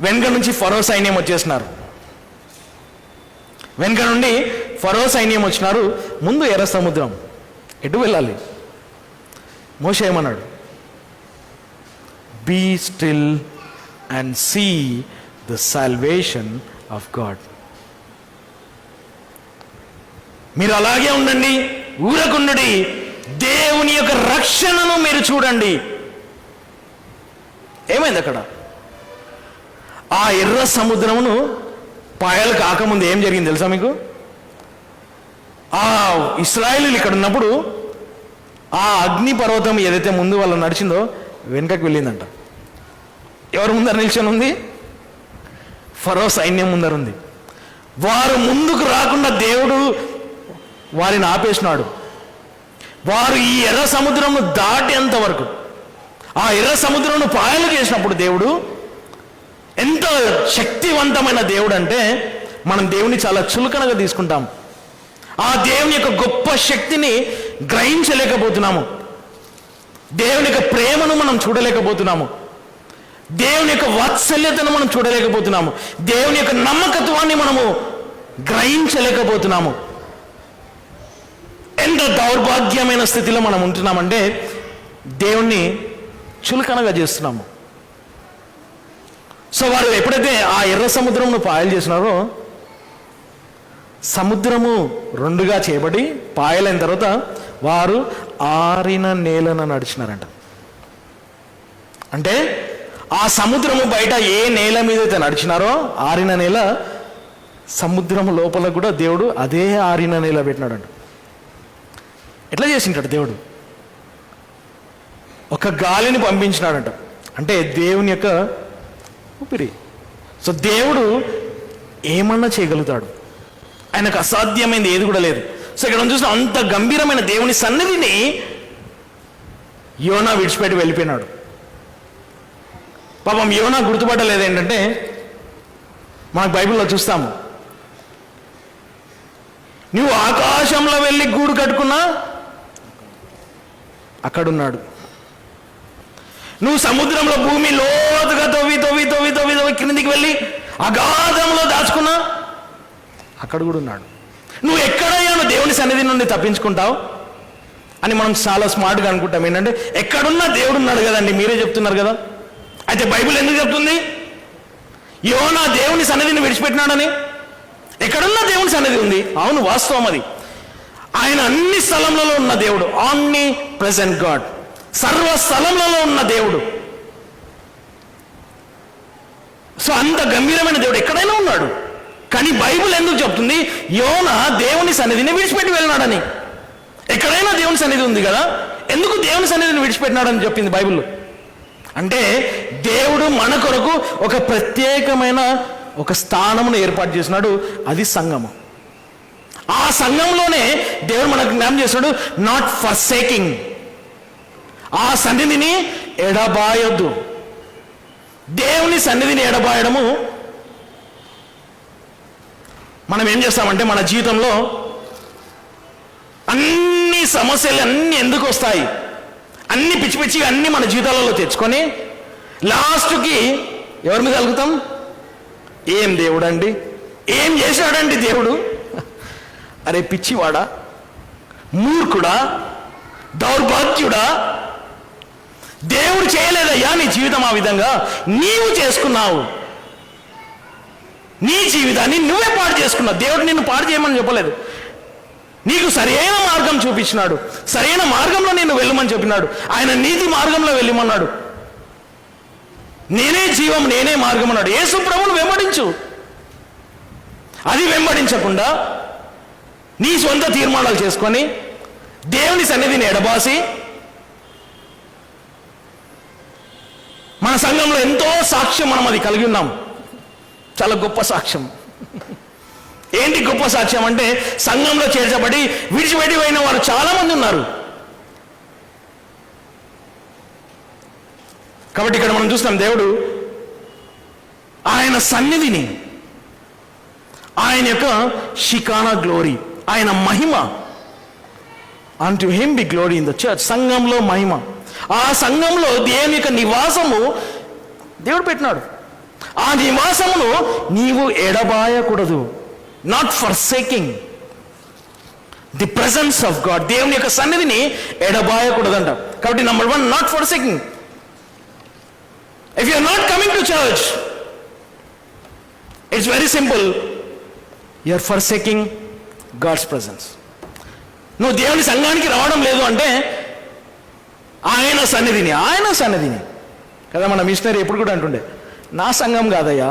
వెనుక నుంచి ఫరో సైన్యం వచ్చేసినారు. వెనుక నుండి ఫరో సైన్యం వచ్చినారు. ముందు ఎర్ర సముద్రం, ఎటు వెళ్ళాలి? మోషే ఏమన్నాడు? Be still and see the salvation of God. మీరు అలాగే ఉండండి, ఊరకుండుడి, దేవుని యొక్క రక్షణను మీరు చూడండి. ఏమైంది అక్కడ? ఆ ఎర్ర సముద్రమును పాయలు కాకముందు ఏం జరిగింది తెలుసా మీకు? ఆ ఇశ్రాయేలీయులు ఇక్కడ ఉన్నప్పుడు ఆ అగ్ని పర్వతం ఏదైతే ముందు వాళ్ళు నడిచిందో వెనుకకు వెళ్ళిందంట. ఎవరు ముందర నిల్చొని ఉంది? ఫరో సైన్యం ముందర ఉంది. వారు ముందుకు రాకుండా దేవుడు వారిని ఆపేసినాడు. వారు ఈ ఎర్ర సముద్రంను దాటేంత వరకు, ఆ ఎర్ర సముద్రంను పాయలు చేసినప్పుడు దేవుడు ఎంత శక్తివంతమైన దేవుడు అంటే మనం దేవుని చాలా చులకనగా తీసుకుంటాం. ఆ దేవుని యొక్క గొప్ప శక్తిని గ్రహించలేకపోతున్నాము. దేవుని యొక్క ప్రేమను మనం చూడలేకపోతున్నాము. దేవుని యొక్క వాత్సల్యతను మనం చూడలేకపోతున్నాము. దేవుని యొక్క నమ్మకత్వాన్ని మనము గ్రహించలేకపోతున్నాము. ఎంత దౌర్భాగ్యమైన స్థితిలో మనం ఉంటున్నామంటే దేవుణ్ణి చులకనగా చేస్తున్నాము. సో వారు ఎప్పుడైతే ఆ ఎర్ర సముద్రంను పాయలు చేసినారో, సముద్రము రెండుగా చేయబడి పాయలైన తర్వాత వారు ఆరిన నేలన నడిచినారంట. అంటే ఆ సముద్రము బయట ఏ నేల మీద అయితే నడిచినారో ఆరిన నేల, సముద్రము లోపల కూడా దేవుడు అదే ఆరిన నేల పెట్టినాడంట. ఎట్లా చేసింటాడు దేవుడు? ఒక గాలిని పంపించినాడంట, అంటే దేవుని యొక్క ఊపిరి. సో దేవుడు ఏమన్నా చేయగలుగుతాడు, ఆయనకు అసాధ్యమైనది ఏది కూడా లేదు. సో ఇక్కడ చూసిన అంత గంభీరమైన దేవుని సన్నిధిని యోనా విడిచిపెట్టి వెళ్ళిపోయినాడు. పాపం యోనా గుర్తుపట్టలేదు. ఏంటంటే మనకు బైబిల్లో చూస్తాము, నువ్వు ఆకాశంలో వెళ్ళి గూడు కట్టుకున్నా అక్కడున్నాడు. నువ్వు సముద్రంలో భూమి లోతుగా తవ్వి తవ్వి తవ్వి తవ్వి తవ్వి క్రిందికి వెళ్ళి అగాధంలో దాచుకున్నా అక్కడ కూడా ఉన్నాడు. నువ్వు ఎక్కడయ్యా నువ్వు దేవుని సన్నిధి నుండి తప్పించుకుంటావు అని మనం చాలా స్మార్ట్గా అనుకుంటాం. ఏంటంటే ఎక్కడున్నా దేవుడు ఉన్నాడు కదండి, మీరే చెప్తున్నారు కదా. అయితే బైబిల్ ఎందుకు చెప్తుంది యోనా దేవుని సన్నిధిని విడిచిపెట్టినాడని? ఎక్కడున్నా దేవుని సన్నిధి ఉంది. అవును, వాస్తవం అది. ఆయన అన్ని స్థలములలో ఉన్న దేవుడు, ఆమ్ని ప్రెసెంట్ గాడ్, సర్వ స్థలములలో ఉన్న దేవుడు. సో అంత గంభీరమైన దేవుడు ఎక్కడైనా ఉన్నాడు. కానీ బైబిల్ ఎందుకు చెప్తుంది యోనా దేవుని సన్నిధిని విడిచిపెట్టి వెళ్ళినాడని? ఎక్కడైనా దేవుని సన్నిధి ఉంది కదా, ఎందుకు దేవుని సన్నిధిని విడిచిపెట్టినాడని చెప్పింది బైబిల్. అంటే దేవుడు మన కొరకు ఒక ప్రత్యేకమైన ఒక స్థానమును ఏర్పాటు చేసినాడు, అది సంఘము. ఆ సంఘంలోనే దేవుడు మనకు జ్ఞాపకం చేస్తాడు, నాట్ ఫర్సేకింగ్. ఆ సన్నిధిని ఎడబాయొద్దు. దేవుని సన్నిధిని ఎడబాయడము, మనం ఏం చేస్తామంటే మన జీవితంలో అన్ని సమస్యలు అన్నీ ఎందుకు వస్తాయి, అన్ని పిచ్చి పిచ్చిగా అన్ని మన జీవితాలలో తెచ్చుకొని లాస్ట్కి ఎవరి మీద కలుగుతాం? ఏం దేవుడు అండి, ఏం చేశాడండి దేవుడు? అరే పిచ్చివాడా, మూర్ఖుడా, దౌర్భాగ్యుడా, దేవుడు చేయలేదయ్యా నీ జీవితం ఆ విధంగా, నీవు చేసుకున్నావు. నీ జీవితాన్ని నువ్వే పాడు చేసుకున్నావు. దేవుడు నిన్ను పాడు చేయమని చెప్పలేదు. నీకు సరైన మార్గం చూపించినాడు, సరైన మార్గంలో నిన్ను వెళ్ళమని చెప్పినాడు. ఆయన నీతి మార్గంలో వెళ్ళమన్నాడు. నేనే జీవం, నేనే మార్గం అన్నాడు. యేసు ప్రభువును వెంబడించు. అది వెంబడించకుండా నీ సొంత తీర్మానాలు చేసుకొని దేవుని సన్నిధిని ఎడబాసి, మన సంఘంలో ఎంతో సాక్ష్యం మనం అది కలిగి ఉన్నాం. చాలా గొప్ప సాక్ష్యం. ఏంటి గొప్ప సాక్ష్యం అంటే, సంఘంలో చేర్చబడి విడిచిపెట్టిపోయిన వారు చాలా మంది ఉన్నారు. కాబట్టి ఇక్కడ మనం చూస్తాం, దేవుడు ఆయన సన్నిధిని, ఆయన యొక్క షికానా గ్లోరీ, ఆయన మహిమ, unto him be glory in the church, సంఘంలో మహిమ. ఆ సంఘంలో దేవుని యొక్క నివాసము దేవుడు పెట్టినాడు. ఆ నివాసమును నీవు ఎడబాయకూడదు. Not forsaking the presence of God. దేవుని యొక్క సన్నిధిని ఎడబాయకూడదంట. కాబట్టి number 1, not forsaking. If you are not coming to church, it's very simple, you are forsaking God's presence. నువ్వు దేవుని సంఘానికి రావడం లేదు అంటే ఆయన సన్నిధిని కదా. మన మిషనరీ ఎప్పుడు కూడా అంటుండే, నా సంఘం కాదయ్యా,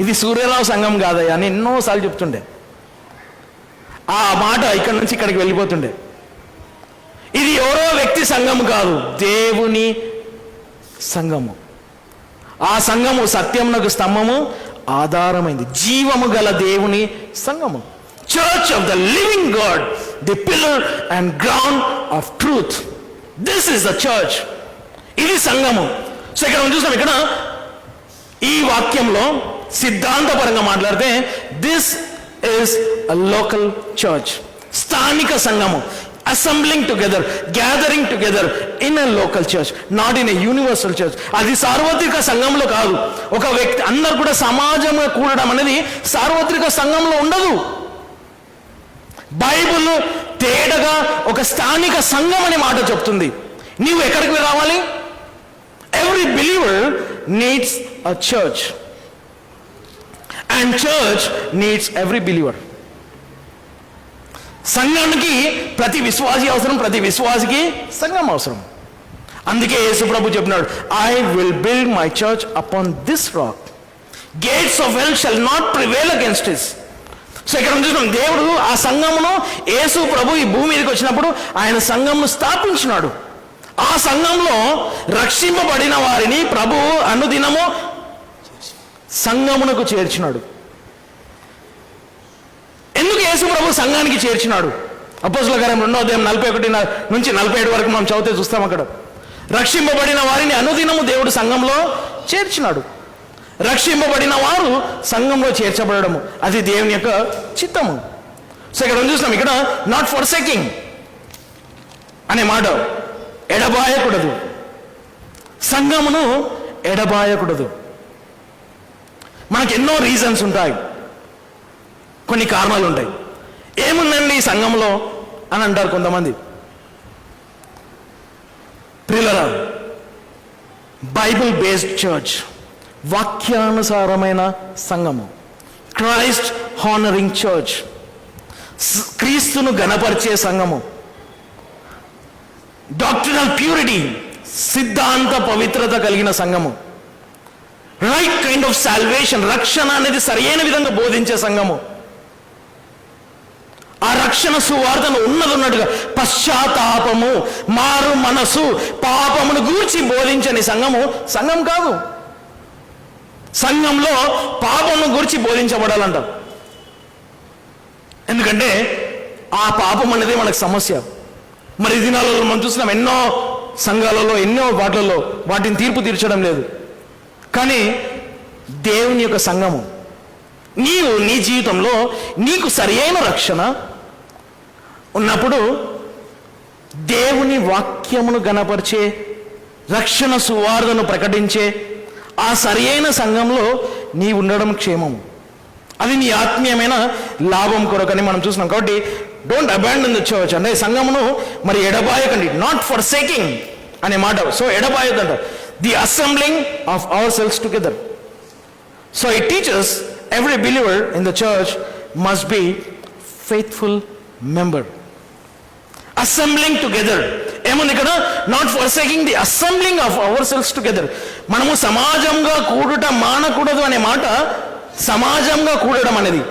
ఇది సూర్యరావు సంఘం కాదయ్యా అని ఎన్నోసార్లు చెప్తుండే. ఆ మాట ఇక్కడి నుంచి ఇక్కడికి వెళ్ళిపోతుండే. ఇది ఎవరో వ్యక్తి సంఘము కాదు, దేవుని సంఘము. ఆ సంఘము సత్యమునకు స్తంభము, ఆధారమైంది, జీవము గల దేవుని సంఘము. Church of the living God, the pillar and ground of truth. This is the church. ఇది సంఘము. సో ఇక్కడ మనం చూస్తాం, ఇక్కడ ఈ వాక్యంలో సిద్ధాంతపరంగా మాట్లాడితే this is a local church, స్థానిక సంఘము. Assembling together, gathering together in a local church, not in a universal church. అది సార్వత్రిక సంఘంలో కాదు. ఒక వ్యక్తి అందరు కూడా సమాజంగా కూడడం అనేది సార్వత్రిక సంఘంలో ఉండదు. బైబిల్ తేటగా ఒక స్థానిక సంఘం అనే మాట చెప్తుంది. నీవు ఎక్కడికి రావాలి? Every believer needs a church and church needs every believer. సంఘానికి ప్రతి విశ్వాసి అవసరం, ప్రతి విశ్వాసికి సంఘం అవసరం. అందుకే యేసు ప్రభు చెప్పినాడు, I will build my church upon this rock, gates of hell shall not prevail against his. So ఇక్కడ చూస్తున్నాం, దేవుడు ఆ సంఘమును, యేసు ప్రభు ఈ భూమి మీదకి వచ్చినప్పుడు ఆయన సంఘమును స్థాపించినాడు. ఆ సంఘంలో రక్షింపబడిన వారిని ప్రభువు అనుదినము సంఘమునకు చేర్చినాడు. ఎందుకు యేసు ప్రభు సంఘానికి చేర్చినాడు? అపోస్తలుల కార్యం 2వ అధ్యాయం 41 నుంచి 47 వరకు మనం చదివితే చూస్తాం. అక్కడ రక్షింపబడిన వారిని అనుదినము దేవుడు సంఘంలో చేర్చినాడు. రక్షింపబడిన వారు సంఘంలో చేర్చబడము అది దేవుని యొక్క చిత్తము. సో ఇక్కడ చూస్తాం, ఇక్కడ నాట్ ఫర్సేకింగ్ అనే మాట, ఎడబాయకూడదు, సంఘమును ఎడబాయకూడదు. మనకు ఎన్నో రీజన్స్ ఉంటాయి, కొన్ని కారణాలు ఉంటాయి. ఏముందండి ఈ సంఘంలో అని అంటారు కొంతమంది. ప్రియులారా, బైబిల్ బేస్డ్ చర్చ్, వాక్యానుసారమైన సంఘము, క్రైస్ట్ హానరింగ్ చర్చ్, క్రీస్తును గణపరిచే సంఘము, డాక్ట్రినల్ ప్యూరిటీ, సిద్ధాంత పవిత్రత కలిగిన సంఘము, రైట్ కైండ్ ఆఫ్ సాల్వేషన్, రక్షణ అనేది సరైన విధంగా బోధించే సంఘము, ఆ రక్షణ సువార్తను ఉన్నట్టుగా పశ్చాత్తాపము, మారు మనసు, పాపమును గూర్చి బోధించని సంఘము సంఘం కాదు. సంఘంలో పాపమును గురించి బోధించబడాలంట. ఎందుకంటే ఆ పాపం అనేది మనకు సమస్య. మరి ఈ దినాలలో మనం చూస్తున్నాం, ఎన్నో సంఘాలలో, ఎన్నో వాటిలలో వాటిని తీర్పు తీర్చడం లేదు. కానీ దేవుని యొక్క సంఘము, నీవు నీ జీవితంలో నీకు సరియైన రక్షణ ఉన్నప్పుడు దేవుని వాక్యమును గణపరిచే, రక్షణ సువార్తను ప్రకటించే ఆ సరియైన సంఘంలో నీ ఉండడం క్షేమము. అది నీ ఆత్మీయమైన లాభం కొరకని మనం చూస్తున్నాం. కాబట్టి డోంట్ అబాండన్ ద చర్చ్, అంటే సంఘమును మరి ఎడబాయకండి. నాట్ ఫర్సేకింగ్ అనే మాట. సో ఎడబాయొద్దంట. The assembling of ourselves together. So it teaches every believer in the church must be faithful member. Assembling together ఏముంది ఇక్కడ? Not forsaking the assembling of ourselves together. మనము సమాజంగా కూడుట మానకూడదు అనే మాట, సమాజంగా కూడడం అనేది.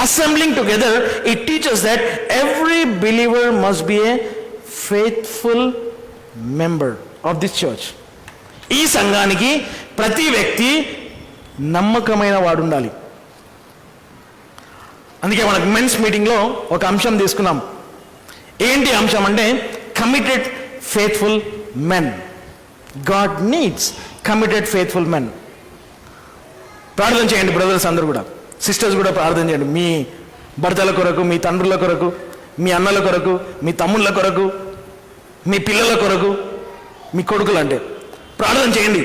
Assembling together, it teaches that every believer must be a faithful member of this church. ఈ సంఘానికి ప్రతి వ్యక్తి నమ్మకమైన వాడు ఉండాలి. అందుకే మనకు మెన్స్ మీటింగ్లో ఒక అంశం తీసుకున్నాం. ఏంటి అంశం అంటే committed faithful men. God needs committed faithful men. ప్రార్థన చేయండి బ్రదర్స్ అందరూ కూడా, సిస్టర్స్ కూడా ప్రార్థన చేయండి. మీ భర్తల కొరకు, మీ తండ్రుల కొరకు, మీ అన్నల కొరకు, మీ తమ్ముళ్ళ కొరకు, మీ పిల్లల కొరకు, మీ కొడుకులు అంటే ప్రార్థన చేయండి.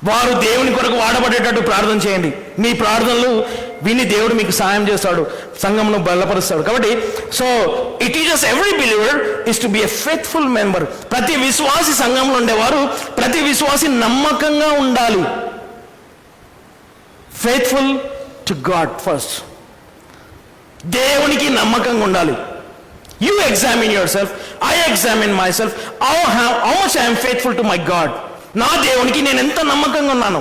వారు దేవుని కొరకు వాడబడేటట్టు ప్రార్థన చేయండి. మీ ప్రార్థనలు విని దేవుడు మీకు సహాయం చేస్తాడు, సంఘమును బలపరుస్తాడు. కాబట్టి so it teaches every believer is to be a faithful member. ప్రతి విశ్వాసి సంఘంలో ఉండేవారు, ప్రతి విశ్వాసి నమ్మకంగా ఉండాలి. Faithful to God first. దేవునికి నమ్మకంగా ఉండాలి. You examine your self, I examine my self. How much I'm faithful to my God. నా దేవునికి నేను ఎంత నమ్మకంగా ఉన్నాను.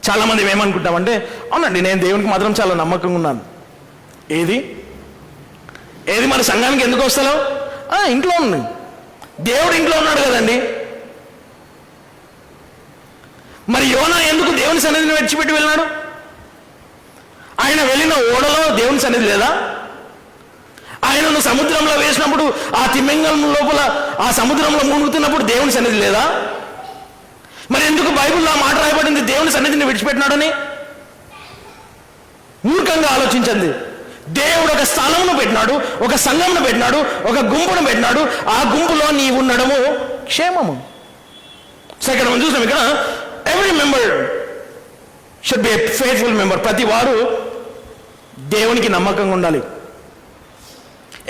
చాలామంది ఏమనుకుంటామంటే, అవునండి నేను దేవునికి మాత్రం చాలా నమ్మకంగా ఉన్నాను. ఏది మన సంఘానికి ఎందుకు వస్తావు? ఇంట్లో ఉంది. దేవుడు ఇంట్లో ఉన్నాడు కదండి. మరి యోనా ఎందుకు దేవుని సన్నిధిని విడిచిపెట్టి వెళ్ళినాడు? ఆయన వెళ్ళిన ఓడలో దేవుని సన్నిధి లేదా? ఆయనను సముద్రంలో వేసినప్పుడు ఆ తిమింగలం లోపల ఆ సముద్రంలో మునుగుతున్నప్పుడు దేవుని సన్నిధి లేదా? మరి ఎందుకు బైబిల్లో ఆ మాట రాయబడింది దేవుని సన్నిధిని విడిచిపెట్టినాడని? మూర్ఖంగా ఆలోచించండి. దేవుడు ఒక స్థలమును పెట్టినాడు, ఒక సంఘమును పెట్టినాడు, ఒక గుంపును పెట్టినాడు. ఆ గుంపులో నీవు ఉండడము క్షేమము. సో ఇక్కడ మనం చూసాం, ఇక్కడ every member should be a faithful member. ప్రతి వారు దేవునికి నమ్మకంగా ఉండాలి.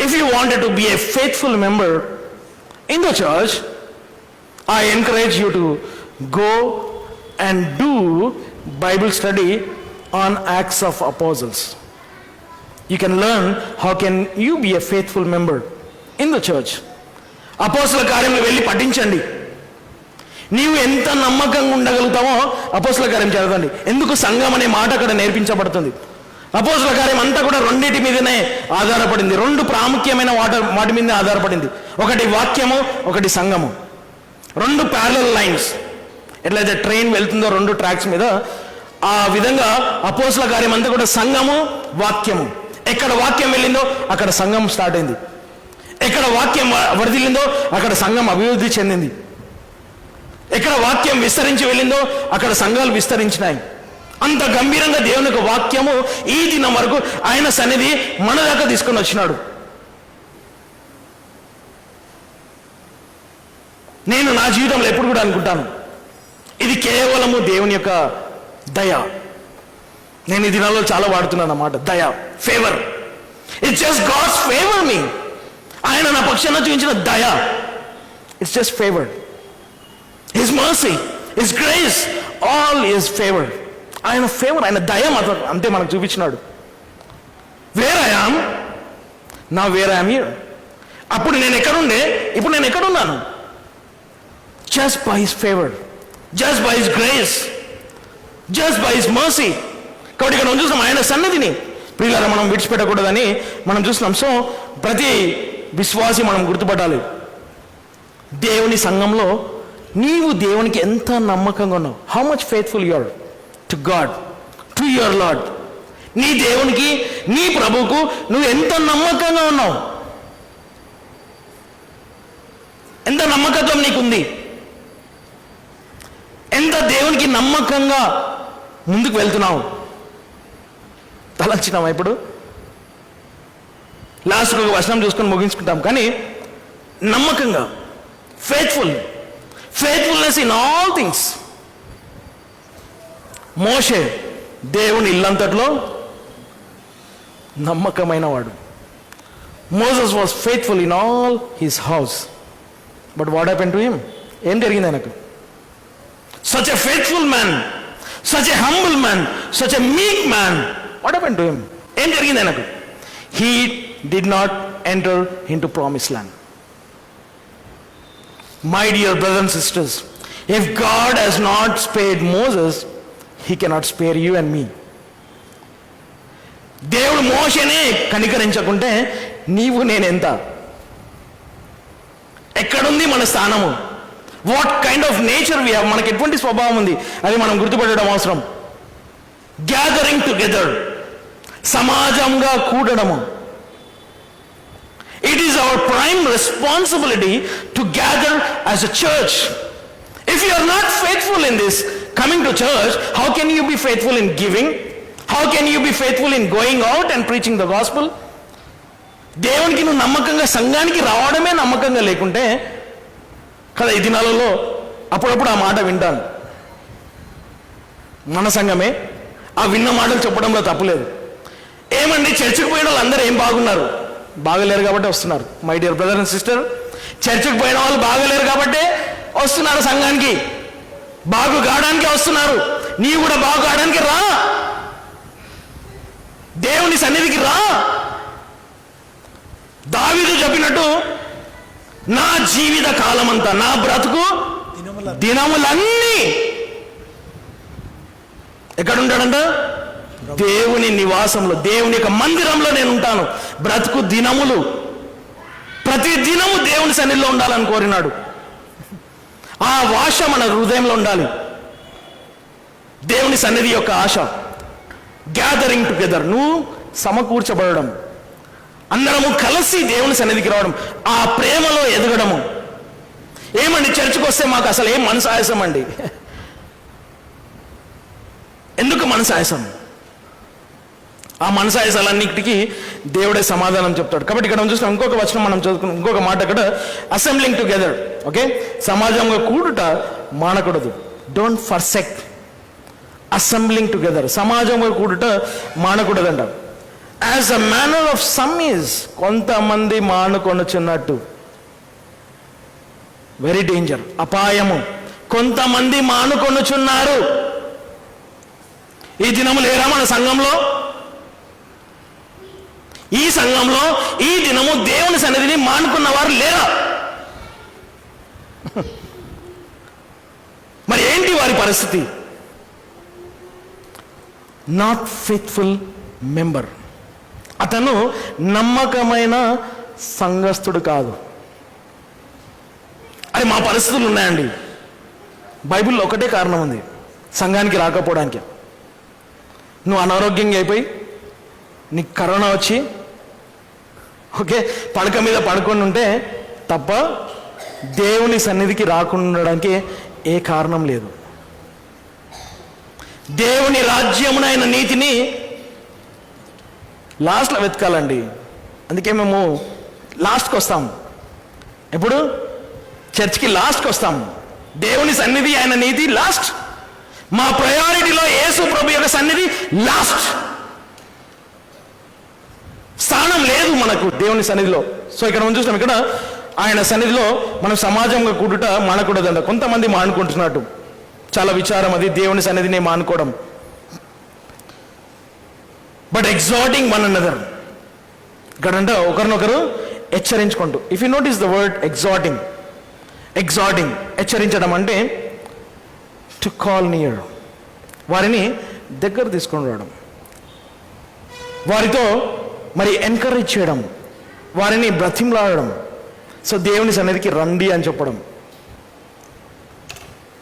If you wanted to be a faithful member in the church, I encourage you to go and do Bible study on Acts of Apostles. You can learn how can you be a faithful member in the church. అపోస్తల కార్యంలో వెళ్ళి పఠించండి. నీవు ఎంత నమ్మకంగా ఉండగలుగుతావో అపోస్తల కార్యం చదవండి. ఎందుకు సంఘం అనే మాట అక్కడ నేర్పించబడుతుంది. అపోస్తల కార్యం అంతా కూడా రెండింటి మీదనే ఆధారపడింది. రెండు ప్రాముఖ్యమైన వాటి మీదనే ఆధారపడింది. ఒకటి వాక్యము, ఒకటి సంఘము. రెండు ప్యారలల్ లైన్స్. ఎట్లయితే ట్రైన్ వెళ్తుందో రెండు ట్రాక్స్ మీద, ఆ విధంగా అపోస్తల కార్యం అంతా కూడా సంఘము, వాక్యము. ఎక్కడ వాక్యం వెళ్ళిందో అక్కడ సంఘం స్టార్ట్ అయింది. ఎక్కడ వాక్యం వర్ధిల్లిందో అక్కడ సంఘం అభివృద్ధి చెందింది. ఎక్కడ వాక్యం విస్తరించి వెళ్ళిందో అక్కడ సంఘాలు విస్తరించినాయి. అంత గంభీరంగా దేవుని యొక్క వాక్యము ఈ దినం వరకు ఆయన సన్నిధి మన దాకా తీసుకొని వచ్చినాడు. నేను నా జీవితంలో ఎప్పుడు కూడా అనుకుంటాను, ఇది కేవలము దేవుని యొక్క దయ. నేను ఈ దినాల్లో చాలా వాడుతున్నాను అన్నమాట, దయ, favour. It's just God's favour me. ఆయన నా పక్షాన చూపించిన దయ, it's just favour. His mercy, his grace, all is favour. ఆయన ఫేవర్, ఆయన దయ మాత్రం అంతే మనకు చూపించినాడు. వేర్ ఐ యామ్ నా, వేర్ ఐ యామ్ హియర్. అప్పుడు నేను ఎక్కడుండే, ఇప్పుడు నేను ఎక్కడున్నాను? Just by his favour, just by his grace, just by his mercy. కాబట్టి ఇక్కడ మనం చూస్తాం ఆయన సన్నిధిని ప్రియులారా మనం విడిచిపెట్టకూడదని మనం చూస్తున్నాం. సో ప్రతి విశ్వాసి మనం గుర్తుపట్టాలి, దేవుని సంఘంలో నీవు దేవునికి ఎంత నమ్మకంగా ఉన్నావు. How much faithful you are to God, to your Lord. నీ దేవునికి, నీ ప్రభువుకు నువ్వు ఎంత నమ్మకంగా ఉన్నావు, ఎంత నమ్మకత్వం నీకుంది, ఎంత దేవునికి నమ్మకంగా ముందుకు వెళ్తున్నావు. తలంచినావా? ఇప్పుడు లాస్ట్కి ఒక వచనం చూసుకొని ముగించుకుంటాం. కానీ నమ్మకంగా, ఫెయిత్ఫుల్నెస్ ఇన్ ఆల్ థింగ్స్. మోషే దేవుని ఇల్లంతట్లో నమ్మకమైన వాడు. Moses was faithful in all his house. But what happened to him? ఏం జరిగింది ఆయనకు? Such a faithful man, such a humble man, such a meek man. What happened to him? ఏం జరిగింది ఆయనకు? He did not enter into promised land. My dear brothers and sisters, if God has not spared Moses, he cannot spare you and me. దేవుడు మోషేనే కనికరించకుంటే నీవు నేనెంత? ఎక్కడుంది మన స్థానము? What kind of nature we have? మనకి ఎటువంటి స్వభావం ఉంది అది మనం గుర్తుపెట్టడం అవసరం. గ్యాదరింగ్ టుగెదర్, సమాజంగా కూడడము. It is our prime responsibility to gather as a church. If you are not faithful in this coming to church, how can you be faithful in giving? How can you be faithful in going out and preaching the gospel? దేవునికి నువ్వు నమ్మకంగా సంఘానికి రావడమే నమ్మకంగా లేకుంటే కదా. ఈ దినాలలో అప్పుడప్పుడు ఆ మాట వింటాను. మన సంఘమే ఆ విన్న మాటలు చెప్పడంలో తప్పులేదు. ఏమండి చర్చికి పోయిన వాళ్ళు అందరూ ఏం బాగున్నారు? బాగలేరు కాబట్టి వస్తున్నారు. My dear brother and sister, చర్చికి పోయిన వాళ్ళు బాగలేరు కాబట్టి వస్తున్నారు. సంఘానికి బాగు కావడానికి వస్తున్నారు. నీవు కూడా బాగు కావడానికి రా, దేవుని సన్నిధికి రా. దావీదు చెప్పినట్టు నా జీవిత కాలమంతా, నా బ్రతుకు దినములన్నీ ఎక్కడుంటాడంట? దేవుని నివాసంలో, దేవుని యొక్క మందిరంలో నేను ఉంటాను. బ్రతుకు దినములు, ప్రతి దినము దేవుని సన్నిధిలో ఉండాలని కోరినాడు. ఆ ఆశ మన హృదయంలో ఉండాలి. దేవుని సన్నిధి యొక్క ఆశ. గ్యాదరింగ్ టుగెదర్, నువ్వు సమకూర్చబడడం, అందరము కలిసి దేవుని సన్నిధికి రావడం, ఆ ప్రేమలో ఎదగడము. ఏమండి చర్చికి వస్తే మాకు అసలు ఏం మనసు ఆయాసం అండి? ఎందుకు మనసు ఆయాసం? ఆ మనసాయసాలన్నిటికీ దేవుడే సమాధానం చెప్తాడు. కాబట్టి ఇక్కడ మనం చూస్తాం, ఇంకొక వచనం మనం చదువుకున్నాం, ఇంకొక మాట అక్కడ, అసెంబ్లింగ్ టుగెదర్. ఓకే, సమాజంగా కూడుట మానకూడదు. డోంట్ ఫర్సెక్ అసెంబ్లింగ్ టుగెదర్, సమాజంగా కూడుట మానకూడదంట. As a manner of some is, కొంతమంది మానుకొనుచున్నట్టు. వెరీ డేంజర్, అపాయము. కొంతమంది మానుకొనుచున్నారు. ఈ దినము లేరా మన సంఘంలో? ఈ సంఘంలో ఈ దినము దేవుని సన్నిధిని మానుకున్న వారు లేరా? మరి ఏంటి వారి పరిస్థితి? నాట్ ఫెయిత్ఫుల్ మెంబర్, అతను నమ్మకమైన సంఘస్థుడు కాదు. అది మా పరిస్థితులు ఉన్నాయండి. బైబిల్లో ఒకటే కారణం ఉంది సంఘానికి రాకపోవడానికి. నువ్వు అనారోగ్యంగా అయిపోయి, నీకు కరోనా వచ్చి, ఓకే, పడక మీద పడుకొని ఉంటే తప్ప దేవుని సన్నిధికి రాకుండా ఉండడానికి ఏ కారణం లేదు. దేవుని రాజ్యమునైన నీతిని లాస్ట్లో వెతకాలండి. అందుకే మేము లాస్ట్కి వస్తాం. ఎప్పుడు? చర్చ్కి లాస్ట్కి వస్తాం. దేవుని సన్నిధి, ఆయన నీతి లాస్ట్. మా ప్రయారిటీలో యేసు ప్రభు యొక్క సన్నిధి లాస్ట్. స్థానం లేదు మనకు దేవుని సన్నిధిలో. సో ఇక్కడ మనం చూస్తాం, ఇక్కడ ఆయన సన్నిధిలో మనం సమాజంగా కూడుట మానకూడదంట. కొంతమంది మానుకుంటున్నట్టు, చాలా విచారం అది, దేవుని సన్నిధిని మానుకోవడం. బట్ ఎగ్జార్టింగ్ వన్ అనదర్, ఇక్కడంట ఒకరినొకరు హెచ్చరించుకుంటూ. If you notice the word exhorting, exhorting హెచ్చరించడం అంటే టు కాల్ నియర్, వారిని దగ్గర తీసుకొని రావడం, వారితో మరి ఎంకరేజ్ చేయడం, వారిని బ్రతిమలాడడం. సో దేవుని సన్నిధికి రండి అని చెప్పడం.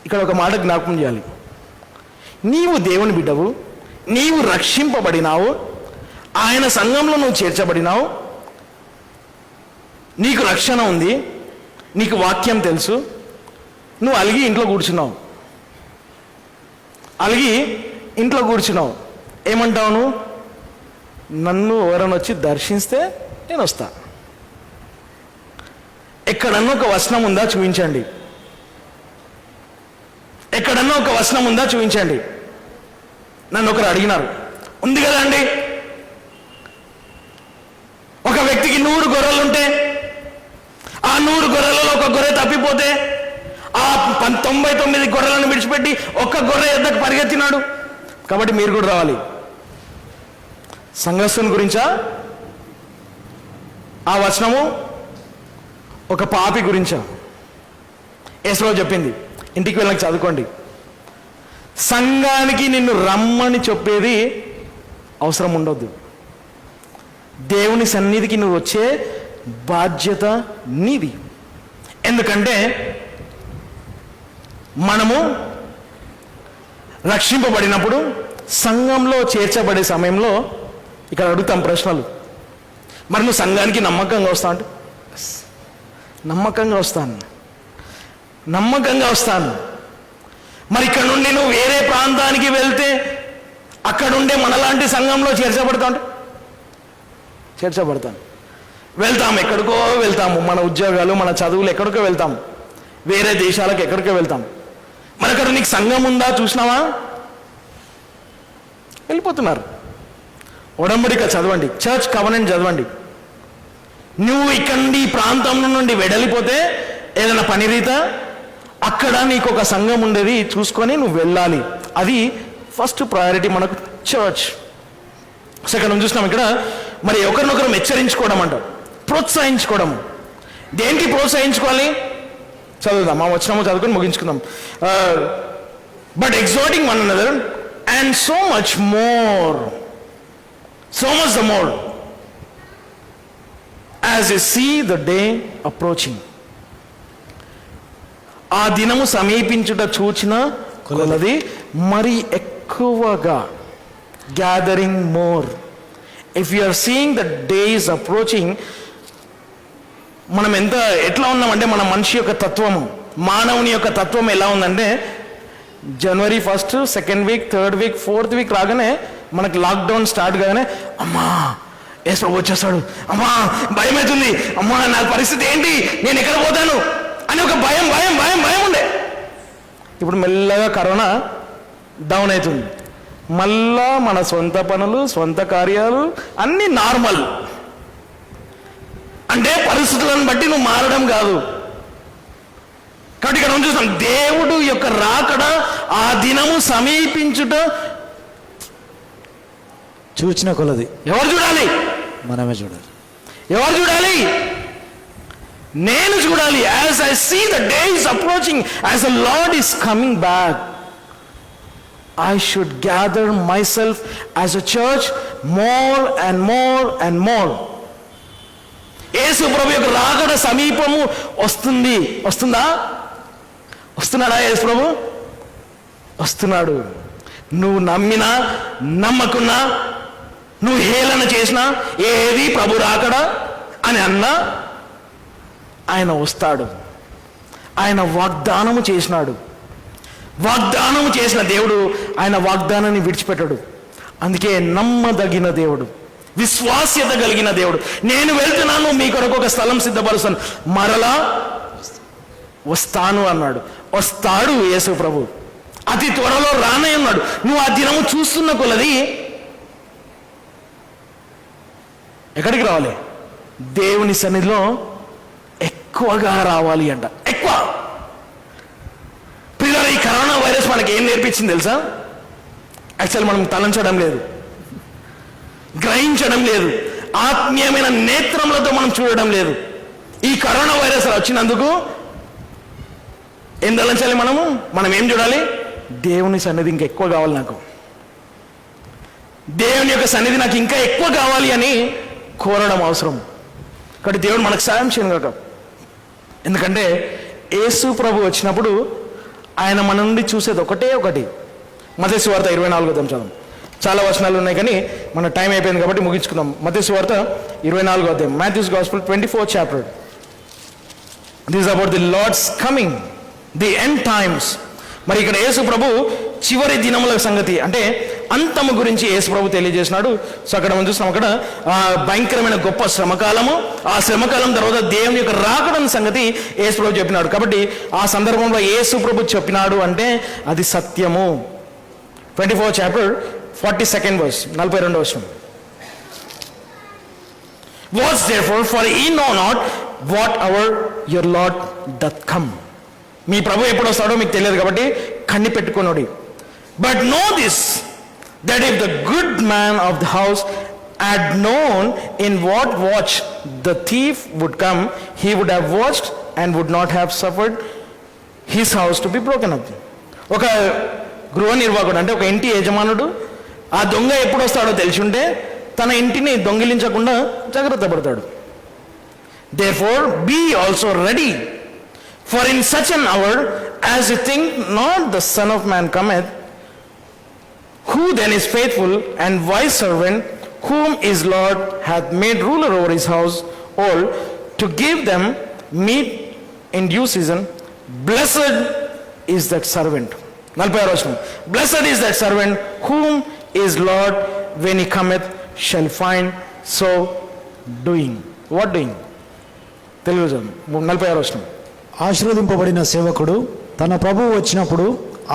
ఇక్కడ ఒక మాట జ్ఞాపకం చేయాలి. నీవు దేవుని బిడ్డవు, నీవు రక్షింపబడినావు, ఆయన సంఘంలో నువ్వు చేర్చబడినావు, నీకు రక్షణ ఉంది, నీకు వాక్యం తెలుసు. నువ్వు అలిగి ఇంట్లో కూర్చున్నావు, అలిగి ఇంట్లో కూర్చున్నావు. ఏమంటావు నువ్వు? నన్ను ఎవరైనా వచ్చి దర్శిస్తే నేను వస్తా. ఎక్కడన్నా ఒక వచనం ఉందా చూపించండి. ఎక్కడన్నా ఒక వచనం ఉందా చూపించండి. నన్ను ఒకరు అడిగినారు, ఉంది కదా అండి, ఒక ఒక వ్యక్తికి 100 గొర్రెలుంటే ఆ 100 గొర్రెలలో ఒక గొర్రె తప్పిపోతే ఆ 99 గొర్రెలను విడిచిపెట్టి ఒక్క గొర్రె ఎద్దకు పరిగెత్తినాడు. కాబట్టి మీరు కూడా రావాలి. సంఘస్థుని గురించా ఆ వచనము? ఒక పాపి గురించా? యేసుప్రభు చెప్పింది, ఇంటికి వెళ్ళక చదువుకోండి. సంఘానికి నిన్ను రమ్మని చెప్పేది అవసరం ఉండొద్దు. దేవుని సన్నిధికి నువ్వు వచ్చే బాధ్యత నీది. ఎందుకంటే మనము రక్షింపబడినప్పుడు సంఘంలో చేర్చబడే సమయంలో ఇక్కడ అడుగుతాం ప్రశ్నలు. మరి నువ్వు సంఘానికి నమ్మకంగా వస్తా అంటే నమ్మకంగా వస్తాను. మరి ఇక్కడ నుండి నువ్వు వేరే ప్రాంతానికి వెళ్తే అక్కడుండే మనలాంటి సంఘంలో చేర్చబడతాను. వెళ్తాము, ఎక్కడికో వెళ్తాము, మన ఉద్యోగాలు మన చదువులు ఎక్కడికో వెళ్తాము, వేరే దేశాలకు ఎక్కడికో వెళ్తాం. మరి అక్కడ నీకు సంఘం ఉందా చూసినావా? వెళ్ళిపోతున్నారు. ఒడంబడిక చదవండి, చర్చ్ కవెనెంట్ చదవండి. నువ్వు ఇక్కడ నుండి ఈ ప్రాంతం నుండి వెడలిపోతే ఏదైనా పని రీత అక్కడ నీకు ఒక సంఘం ఉండేది చూసుకొని నువ్వు వెళ్ళాలి. అది ఫస్ట్ ప్రయారిటీ మనకు చర్చ్. సెకండ్ మనం చూసినాం ఇక్కడ మరి ఒకరినొకరు హెచ్చరించుకోవడం అంట, ప్రోత్సహించుకోవడం. దేనికి ప్రోత్సహించుకోవాలి? చదువుదాం, మా వచనము చదువుకొని ముగించుకుందాం. But exhorting one another and so much the more as you see the day approaching. ఆ దినము సమీపించుట చూచిన కొలది మరి ఎక్కువగా, gathering more. If you are seeing the day is approaching, మనం ఎట్లా ఉన్నామంటే మన మనిషి యొక్క తత్వము, మానవుని యొక్క తత్వం ఎలా ఉందంటే జనవరి 1, 2nd week, 3rd week, 4th week రాగానే మనకు లాక్డౌన్ స్టార్ట్ కాగానే అమ్మా యేసుప్రభు వచ్చేస్తాడు, అమ్మా భయం అవుతుంది, అమ్మా నా పరిస్థితి ఏంటి, నేను ఎక్కడ పోతాను అని ఒక భయం ఉండే. ఇప్పుడు మెల్లగా కరోనా డౌన్ అవుతుంది, మళ్ళా మన సొంత పనులు, సొంత కార్యాలు అన్నీ నార్మల్. అంటే పరిస్థితులను బట్టి నువ్వు మారడం కాదు. కాబట్టి ఇక్కడ మనం చూస్తాం, దేవుడు యొక్క రాకడ ఆ దినము సమీపించుట చూచిన కొలది. ఎవరు చూడాలి? మనమే చూడాలి. ఎవరు చూడాలి? నేను చూడాలి. As I see the day is approaching, as the Lord is coming back, I should gather myself as a church more and more. యేసు ప్రభు యొక్క రాకడ సమీపము వస్తున్నాడా యేసు ప్రభు? వస్తున్నాడు. నువ్వు నమ్మినా నమ్మకున్నా, నువ్వు హేళన చేసినా, ఏది ప్రభు రాకడా అని అన్నా ఆయన వస్తాడు. ఆయన వాగ్దానము చేసినాడు. వాగ్దానము చేసిన దేవుడు ఆయన వాగ్దానాన్ని విడిచిపెట్టాడు. అందుకే నమ్మదగిన దేవుడు, విశ్వాస్యత కలిగిన దేవుడు. నేను వెళ్తున్నాను, మీ కొరకు ఒక స్థలం సిద్ధపరుస్తాను, మరలా వస్తాను అన్నాడు. వస్తాడు యేసు ప్రభు, అతి త్వరలో రానే ఉన్నాడు. నువ్వు ఆ దినము చూస్తున్న కొలది ఎక్కడికి రావాలి? దేవుని సన్నిధిలో ఎక్కువగా రావాలి అంట. ఎక్కువ. పిల్లలు, ఈ కరోనా వైరస్ మనకి ఏం నేర్పించింది తెలుసా? యాక్చువల్ మనం తలంచడం లేదు, గ్రహించడం లేదు, ఆత్మీయమైన నేత్రములతో మనం చూడడం లేదు. ఈ కరోనా వైరస్ వచ్చినందుకు ఏం తలంచాలి? మనం ఏం చూడాలి? దేవుని సన్నిధి ఇంకా ఎక్కువ కావాలి నాకు, దేవుని యొక్క సన్నిధి నాకు ఇంకా ఎక్కువ కావాలి అని కోరడం అవసరం. కాబట్టి దేవుడు మనకు సాయం చేయను కాక. ఎందుకంటే యేసు ప్రభు వచ్చినప్పుడు ఆయన మన నుండి చూసేది ఒకటి. మత్తయి సువార్త 24వ అధ్యాయం చదువు. చాలా వచనాలు ఉన్నాయి కానీ మన టైం అయిపోయింది కాబట్టి ముగించుకుందాం. మత్తయి సువార్త 24వ అధ్యాయం, Matthew's gospel 24th chapter. This is about the Lord's coming, the end times. మరి ఇక్కడ యేసు ప్రభు చివరి దినముల సంగతి అంటే అంతము గురించి యేసు ప్రభు తెలియజేసినాడు. సో అక్కడ మనం చూస్తాం, అక్కడ భయంకరమైన గొప్ప శ్రమకాలము, ఆ శ్రమకాలం తర్వాత దేవుని యొక్క రాకడం సంగతి యేసు ప్రభు చెప్పినాడు. కాబట్టి ఆ సందర్భంలో యేసు ప్రభు చెప్పినాడు అంటే అది సత్యము. 24th chapter 42nd verse, 42వ వచనం. Watch therefore, for ye know not what hour your Lord doth come. మీ ప్రభు ఎప్పుడు వస్తాడో మీకు తెలియదు కాబట్టి కన్ని పెట్టుకోనోడి. But know this, that if the good man of the house had known in what watch the thief would come, he would have watched and would not have suffered his house to be broken up. ఒక గృహ నిర్వాహకుడు అంటే ఒక ఇంటి యజమానుడు ఆ దొంగ ఎప్పుడు వస్తాడో తెలిసి ఉంటే తన ఇంటిని దొంగిలించకుండా జాగ్రత్త పడతాడు. Therefore be also ready, for in such an hour as you think not the Son of Man cometh. Who then is faithful and wise servant, whom his Lord hath made ruler over his household, to give them meat in due season? Blessed is that servant. 46వ వచనం. Blessed is that servant whom his Lord when he cometh shall find so doing. What doing? Telugu చదువు. 46వ వచనం. ఆశీర్వదింపబడిన సేవకుడు తన ప్రభువు వచ్చినప్పుడు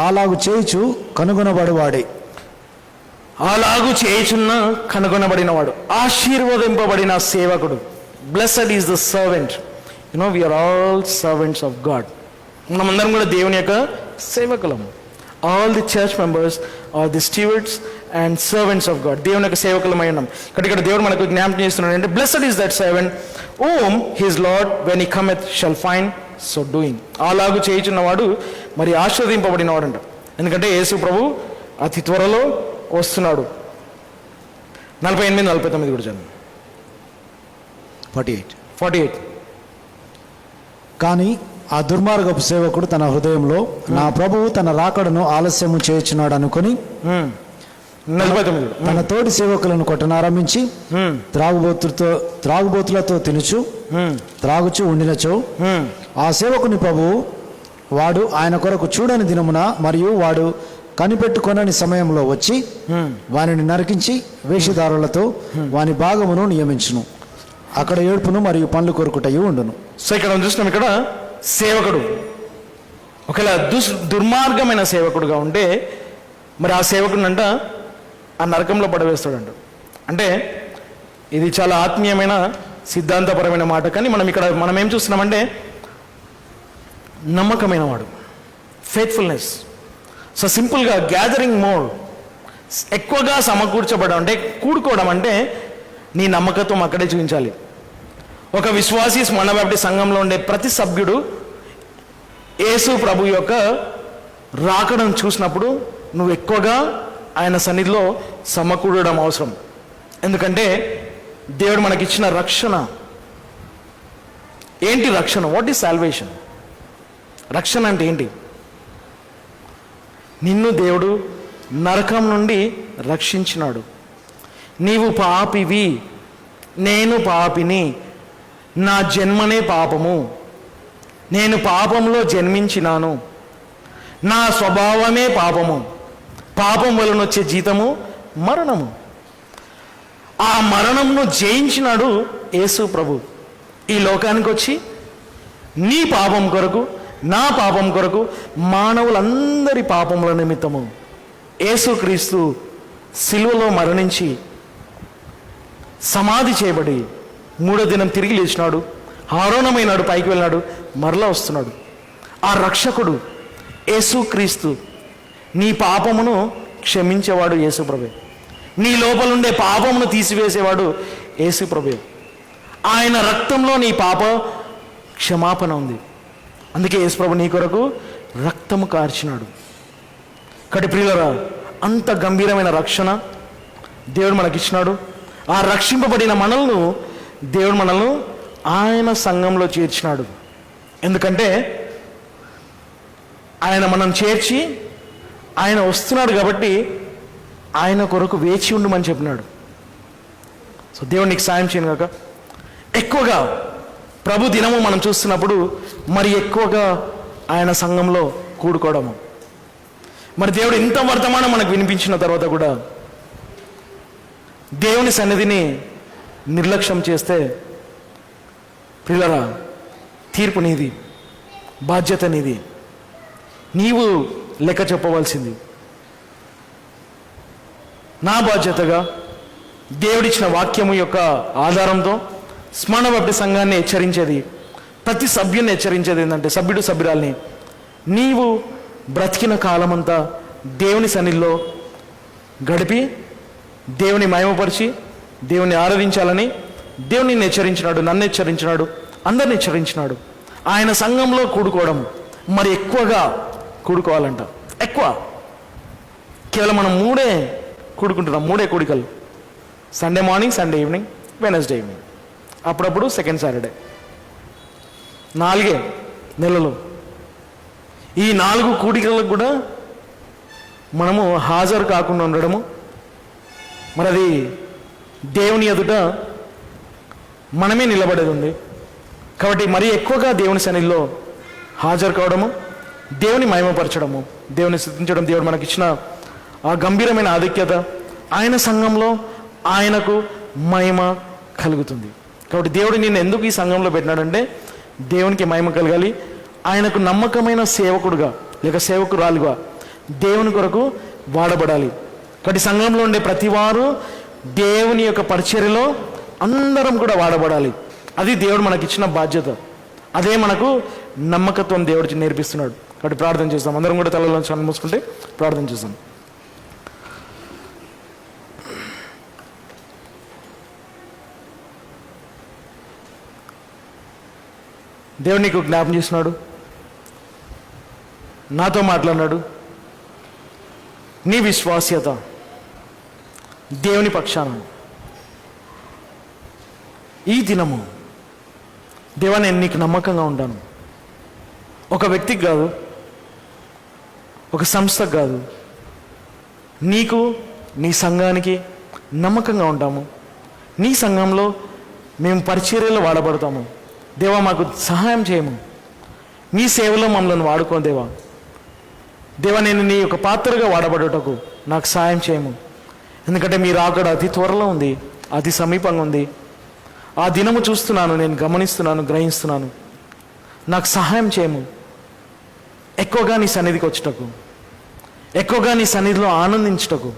అలాగు చేయుచు కనుగొనబడువాడే. అలాగు చేయుచున్న కనుగొనబడినవాడు, ఆశీర్వదింపబడిన సేవకుడు. Blessed is the servant. We are all servants of God. మనమందరం కూడా దేవుని యొక్క సేవకులము. All the church members are the stewards and servants of God. దేవుని యొక్క సేవకులమై ఉన్నాం. ఇక్కడ దేవుడు మనకు జ్ఞాపకం చేస్తున్నాడు అంటే blessed is that servant whom his Lord when he cometh shall find so doing. అలాగు చేయుచున్నవాడు మరి ఆశీర్వదింపబడినవాడు అంట. ఎందుకంటే యేసు ప్రభు అతి త్వరలో వస్తున్నాడు. 48-49 కూడా చదువు. 48. కానీ ఆ దుర్మార్గపు సేవకుడు తన హృదయంలో నా ప్రభువు తన రాకడను ఆలస్యము చేయుచున్నాడు అనుకుని 49 తన తోటి సేవకులను కొట్టనారంభించి త్రాగుబోతులతో తినుచు త్రాగుచు ఉండినచో ఆ సేవకుని ప్రభువు వాడు ఆయన కొరకు చూడని దినమున మరియు వాడు కనిపెట్టుకొనని సమయంలో వచ్చి వానిని నరికించి వేషధారులతో వాని భాగమును నియమించును. అక్కడ ఏడుపును మరియు పండ్లు కొరుకుటయు ఉండును. సో ఇక్కడ చూస్తున్నాం, ఇక్కడ సేవకుడు ఒకవేళ దుర్మార్గమైన సేవకుడుగా ఉంటే మరి ఆ సేవకుడు అంట ఆ నరకంలో పడవేస్తాడంట. అంటే ఇది చాలా ఆత్మీయమైన సిద్ధాంతపరమైన మాట. కానీ మనం ఏం చూస్తున్నామంటే నమ్మకమైన వాడు, ఫెయిత్ఫుల్నెస్. సో సింపుల్గా గ్యాదరింగ్ మోర్, ఎక్కువగా సమకూర్చబడడం అంటే కూడుకోవడం అంటే నీ నమ్మకత్వం అక్కడే చూపించాలి. ఒక విశ్వాసీ మన బాప్టిస్ట్ సంఘంలో ఉండే ప్రతి సభ్యుడు యేసు ప్రభు యొక్క రాకడను చూసినప్పుడు నువ్వు ఎక్కువగా ఆయన సన్నిధిలో సమకూడడం అవసరం. ఎందుకంటే దేవుడు మనకిచ్చిన రక్షణ ఏంటి? రక్షణ. What is salvation? రక్షణ అంటే ఏంటి? నిన్ను దేవుడు నరకం నుండి రక్షించినాడు. నీవు పాపివి, నేను పాపిని, నా జన్మనే పాపము, నేను పాపంలో జన్మించినాను, నా స్వభావమే పాపము, పాపం వలన వచ్చే జీతము మరణము. ఆ మరణంను జయించినాడు యేసు ప్రభు. ఈ లోకానికి వచ్చి నీ పాపం కొరకు, నా పాపం కొరకు, మానవులందరి పాపముల నిమిత్తము యేసుక్రీస్తు సిలువలో మరణించి సమాధి చేయబడి 3వ దినం తిరిగి లేచినాడు, ఆరోహణమైనాడు, పైకి వెళ్ళినాడు, మరలా వస్తున్నాడు. ఆ రక్షకుడు యేసుక్రీస్తు. నీ పాపమును క్షమించేవాడు యేసుప్రభే. నీ లోపలుండే పాపమును తీసివేసేవాడు యేసుప్రభే. ఆయన రక్తంలో నీ పాప క్షమాపణ ఉంది. అందుకే యేసుప్రభు నీ కొరకు రక్తము కార్చినాడు. కటి ప్రియులరా, అంత గంభీరమైన రక్షణ దేవుడు మనకిచ్చినాడు. ఆ రక్షింపబడిన మనల్ని దేవుడు మనల్ని ఆయన సంఘంలో చేర్చినాడు. ఎందుకంటే ఆయన మనం చేర్చి ఆయన వస్తున్నాడు కాబట్టి ఆయన కొరకు వేచి ఉండమని చెప్పినాడు. సో దేవుడు నీకు సాయం చేయను కాక ఎక్కువగా ప్రభు దినము మనం చూస్తున్నప్పుడు మరి ఎక్కువగా ఆయన సంఘంలో కూడుకోవడము. మరి దేవుడు ఇంత వర్తమానం మనకు వినిపించిన తర్వాత కూడా దేవుని సన్నిధిని నిర్లక్ష్యం చేస్తే ప్రియులరా, తీర్పు నీది, బాధ్యత నీది, నీవు లెక్క చెప్పవలసింది. నా బాధ్యతగా దేవుడిచ్చిన వాక్యము యొక్క ఆధారంతో స్మరణ బాప్టిస్ట్ సంఘాన్ని హెచ్చరించేది, ప్రతి సభ్యుని హెచ్చరించేది ఏంటంటే, సభ్యుడు సభ్యురాల్ని, నీవు బ్రతికిన కాలమంతా దేవుని సన్నిధిలో గడిపి దేవుని మహిమపరిచి దేవుని ఆరాధించాలని దేవుని హెచ్చరించినాడు, నన్ను హెచ్చరించినాడు, అందరిని హెచ్చరించినాడు. ఆయన సంఘంలో కూడుకోవడం మరి ఎక్కువగా కూడుకోవాలంట. ఎక్కువ కేవలం మనం 3 కూడుకుంటున్నాం, 3 కూడికలు. Sunday morning, Sunday evening, Wednesday evening, అప్పుడప్పుడు సెకండ్ సాటర్డే. 4 నెలలు. ఈ 4 కూడికలకు కూడా మనము హాజరు కాకుండా ఉండడము, మరి అది దేవుని ఎదుట మనమే నిలబడేది ఉంది. కాబట్టి మరీ ఎక్కువగా దేవుని సన్నిధిలో హాజరు కావడము, దేవుని మహిమపరచడము, దేవుని స్తుతించడం, దేవుడు మనకిచ్చిన ఆ గంభీరమైన ఆధిక్యత, ఆయన సంఘంలో ఆయనకు మహిమ కలుగుతుంది. కాబట్టి దేవుడు నిన్ను ఎందుకు ఈ సంఘంలో పెట్టినాడంటే, దేవునికి మహిమ కలగాలి, ఆయనకు నమ్మకమైన సేవకుడుగా లేక సేవకురాలుగా దేవుని కొరకు వాడబడాలి. కాబట్టి సంఘంలో ఉండే ప్రతి వారు దేవుని యొక్క పరిచర్యలో అందరం కూడా వాడబడాలి. అది దేవుడు మనకిచ్చిన బాధ్యత. అదే మనకు నమ్మకత్వం దేవుడికి నేర్పిస్తున్నాడు. కాబట్టి ప్రార్థన చేస్తాం. అందరం కూడా తలలో కన్ను మూసుకుంటే ప్రార్థన చేస్తాం. దేవుడు నీకు జ్ఞాపం చేస్తున్నాడు, నాతో మాట్లాడినాడు. నీ విశ్వాస్యత దేవుని పక్షాన ఈ దినము, దేవా నేను నీకు నమ్మకంగా ఉంటాను. ఒక వ్యక్తికి కాదు, ఒక సంస్థకు కాదు, నీకు, నీ సంఘానికి నమ్మకంగా ఉంటాము. నీ సంఘంలో మేము పరిచర్యలో వాడబడతాము. దేవా మాకు సహాయం చేయము, నీ సేవలో మమ్మల్ని వాడుకో దేవా. దేవా నేను నీ యొక్క పాత్రగా వాడబడుటకు నాకు సహాయం చేయము. ఎందుకంటే మీ రాకడ అతి త్వరలో ఉంది, అతి సమీపంగా ఉంది. ఆ దినము చూస్తున్నాను, నేను గమనిస్తున్నాను, గ్రహిస్తున్నాను. నాకు సహాయం చేయము, ఎక్కువగా నీ సన్నిధికి వచ్చుటకు, ఎక్కువగా నీ సన్నిధిలో ఆనందించుటకు,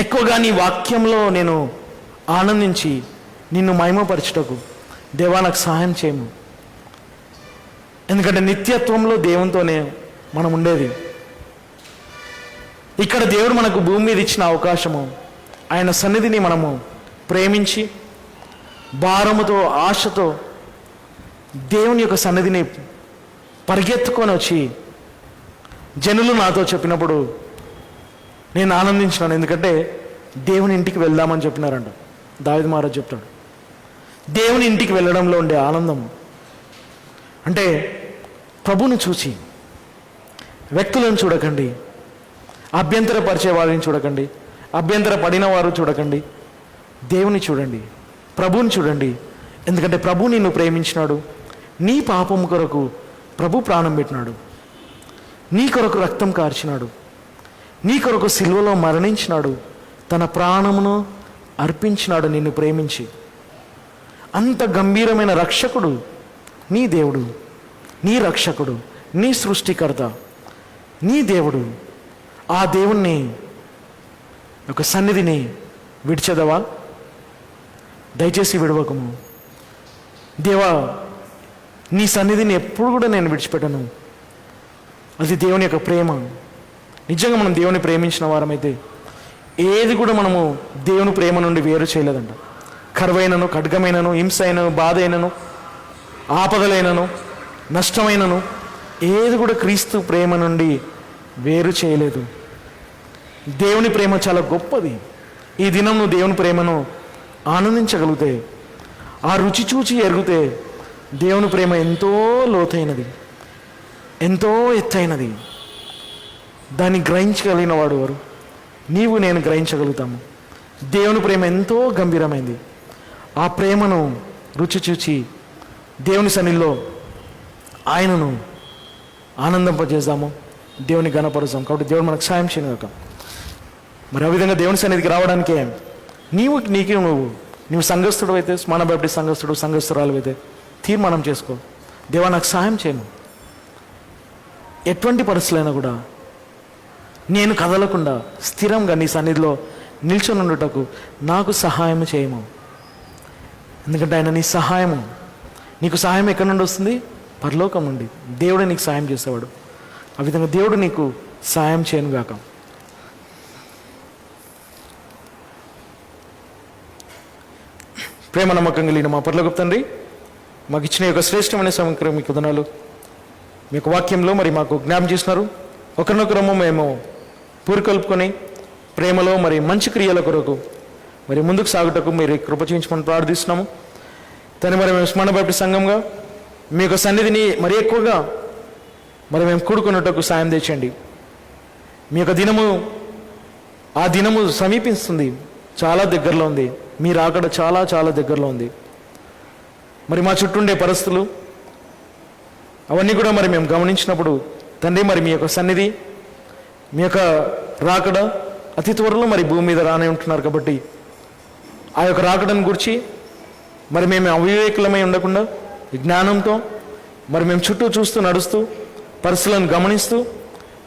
ఎక్కువగా నీ వాక్యంలో నేను ఆనందించి నిన్ను మహిమపరచుటకు దేవా నాకు సహాయం చేయము. ఎందుకంటే నిత్యత్వంలో దేవునితోనే మనం ఉండేది. ఇక్కడ దేవుడు మనకు భూమి మీద ఇచ్చిన అవకాశము, ఆయన సన్నిధిని మనము ప్రేమించి భారముతో, ఆశతో దేవుని యొక్క సన్నిధిని పరిగెత్తుకొని వచ్చి జనులు నాతో చెప్పినప్పుడు నేను ఆనందించినాను. ఎందుకంటే దేవుని ఇంటికి వెళ్దామని చెప్పినారంట. దావీదు మహారాజు చెప్తాడు, దేవుని ఇంటికి వెళ్ళడంలో ఉండే ఆనందం అంటే ప్రభువుని చూసి, వ్యక్తులను చూడకండి, అభ్యంతరపరిచే వారిని చూడకండి, అభ్యంతర పడిన వారు చూడకండి, దేవుని చూడండి, ప్రభువుని చూడండి. ఎందుకంటే ప్రభు నిన్ను ప్రేమించినాడు, నీ పాపము కొరకు ప్రభు ప్రాణం పెట్టినాడు, నీ కొరకు రక్తం కార్చినాడు, నీ కొరకు సిలువలో మరణించినాడు, తన ప్రాణమును అర్పించినాడు నిన్ను ప్రేమించి. అంత గంభీరమైన రక్షకుడు నీ దేవుడు, నీ రక్షకుడు, నీ సృష్టికర్త, నీ దేవుడు. ఆ దేవుణ్ణి ఒక సన్నిధిని విడిచెదవా? దయచేసి విడవకము. దేవా నీ సన్నిధిని ఎప్పుడు కూడా నేను విడిచిపెట్టను. అది దేవుని యొక్క ప్రేమ. నిజంగా మనం దేవుని ప్రేమించిన వారమైతే ఏది కూడా మనము దేవుని ప్రేమ నుండి వేరు చేయలేదంట. కరువైనను, ఖడ్గమైనను, హింస అయినను, బాధ అయినను, ఆపదలైనను, నష్టమైనను ఏది కూడా క్రీస్తు ప్రేమ నుండి వేరు చేయలేదు. దేవుని ప్రేమ చాలా గొప్పది. ఈ దినం నువ్వు దేవుని ప్రేమను ఆనందించగలిగితే, ఆ రుచి చూచి ఎరుగుతే, దేవుని ప్రేమ ఎంతో లోతైనది, ఎంతో ఎత్తైనది. దాన్ని గ్రహించగలిగిన వాడు వారు నీవు, నేను గ్రహించగలుగుతాము. దేవుని ప్రేమ ఎంతో గంభీరమైంది. ఆ ప్రేమను రుచి చూచి దేవుని సన్నిధిలో ఆయనను ఆనందింపజేద్దాము, దేవుని గణపరుస్తాం. కాబట్టి దేవుడు మనకు సాయం చేయనుగాక. మరి ఆ విధంగా దేవుని సన్నిధికి రావడానికే నీవు సంఘస్థుడు అయితే, స్మరణ బాప్టిస్ట్ సంఘస్థుడు, సంఘస్థురాలు అయితే తీర్మానం చేసుకో. దేవా నాకు సహాయం చేయను, ఎటువంటి పరిస్థితులైనా కూడా నేను కదలకుండా స్థిరంగా నీ సన్నిధిలో నిల్చొని ఉండుటకు నాకు సహాయం చేయము. ఎందుకంటే ఆయన నీ సహాయము. నీకు సహాయం ఎక్కడి నుండి వస్తుంది? పరలోకం నుండి. దేవుడే నీకు సహాయం చేసేవాడు. ఆ విధంగా దేవుడు నీకు సహాయం చేయనుగాక. ప్రేమ నమ్మకం కలిగిన మా పరలోకపు తండ్రి, మాకు ఇచ్చిన యొక్క శ్రేష్టమైన సమగ్రం మీకు వందనాలు. మీ యొక్క వాక్యంలో మరి మాకు జ్ఞాపం చేసినారు. ఒకరినొకరము మేము పూరికొల్పుకొని ప్రేమలో మరి మంచి క్రియల కొరకు మరి ముందుకు సాగుటకు మీరు కృప చూపించమని ప్రార్థిస్తున్నాము తండ్రి. మరి మేము స్మరణ బాప్టిస్ట్ సంఘంగా మీ యొక్క సన్నిధిని మరి ఎక్కువగా మరి మేము కూడుకున్నట్టుకు సాయం తెచ్చండి. మీ యొక్క ఆ దినము సమీపిస్తుంది, చాలా దగ్గరలో ఉంది. మీరు అక్కడ చాలా చాలా దగ్గరలో ఉంది. మరి మా చుట్టూ ఉండే పరిస్థితులు అవన్నీ కూడా మరి మేము గమనించినప్పుడు తండ్రి, మరి మీ యొక్క సన్నిధి, మీ యొక్క రాకడ అతి త్వరలో మరి భూమి మీద రానే ఉంటున్నారు. కాబట్టి ఆ యొక్క రాకడను గురించి మరి మేము అవివేకులమై ఉండకుండా జ్ఞానంతో మరి మేము చుట్టూ చూస్తూ నడుస్తూ పరిస్థితులను గమనిస్తూ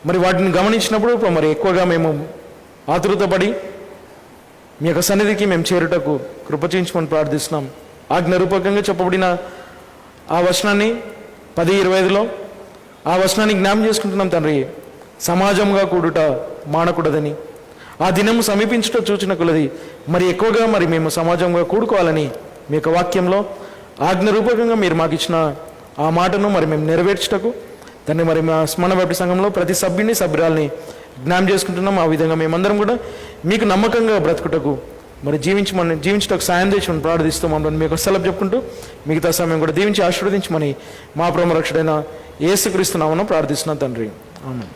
మరి వాటిని గమనించినప్పుడు మరి ఎక్కువగా మేము ఆతృతపడి మీ యొక్క సన్నిధికి మేము చేరుటకు కృప చేయించమని ప్రార్థిస్తున్నాం. ఆజ్ఞారూపకంగా చెప్పబడిన ఆ వచనాన్ని 10:25లో ఆ వచనాన్ని జ్ఞాపం చేసుకుంటున్నాం తండ్రి. సమాజంగా కూడుట మానకూడదని, ఆ దినము సమీపించుట చూచిన కొలది మరి ఎక్కువగా మరి మేము సమాజంగా కూడుకోవాలని మీ యొక్క వాక్యంలో ఆజ్ఞారూపకంగా మీరు మాకు ఇచ్చిన ఆ మాటను మరి మేము నెరవేర్చుటకు తండ్రి మరి మా స్మరణ బాప్టిస్ట్ సంఘంలో ప్రతి సభ్యుని సభ్యురాల్ని జ్ఞాపం చేసుకుంటున్నాం. ఆ విధంగా మేమందరం కూడా మీకు నమ్మకంగా బ్రతుకుటకు మరి జీవించటకు సాయం చేసి ప్రార్థిస్తూ మమ్మల్ని మీకు సెలవు చెప్పుకుంటూ మిగతా సమయం కూడా దీవించి ఆశీర్వదించమని మా ప్రేమ రక్షకుడైన యేసుక్రీస్తు నామమున ప్రార్థిస్తున్నాం తండ్రి. ఆమేన్.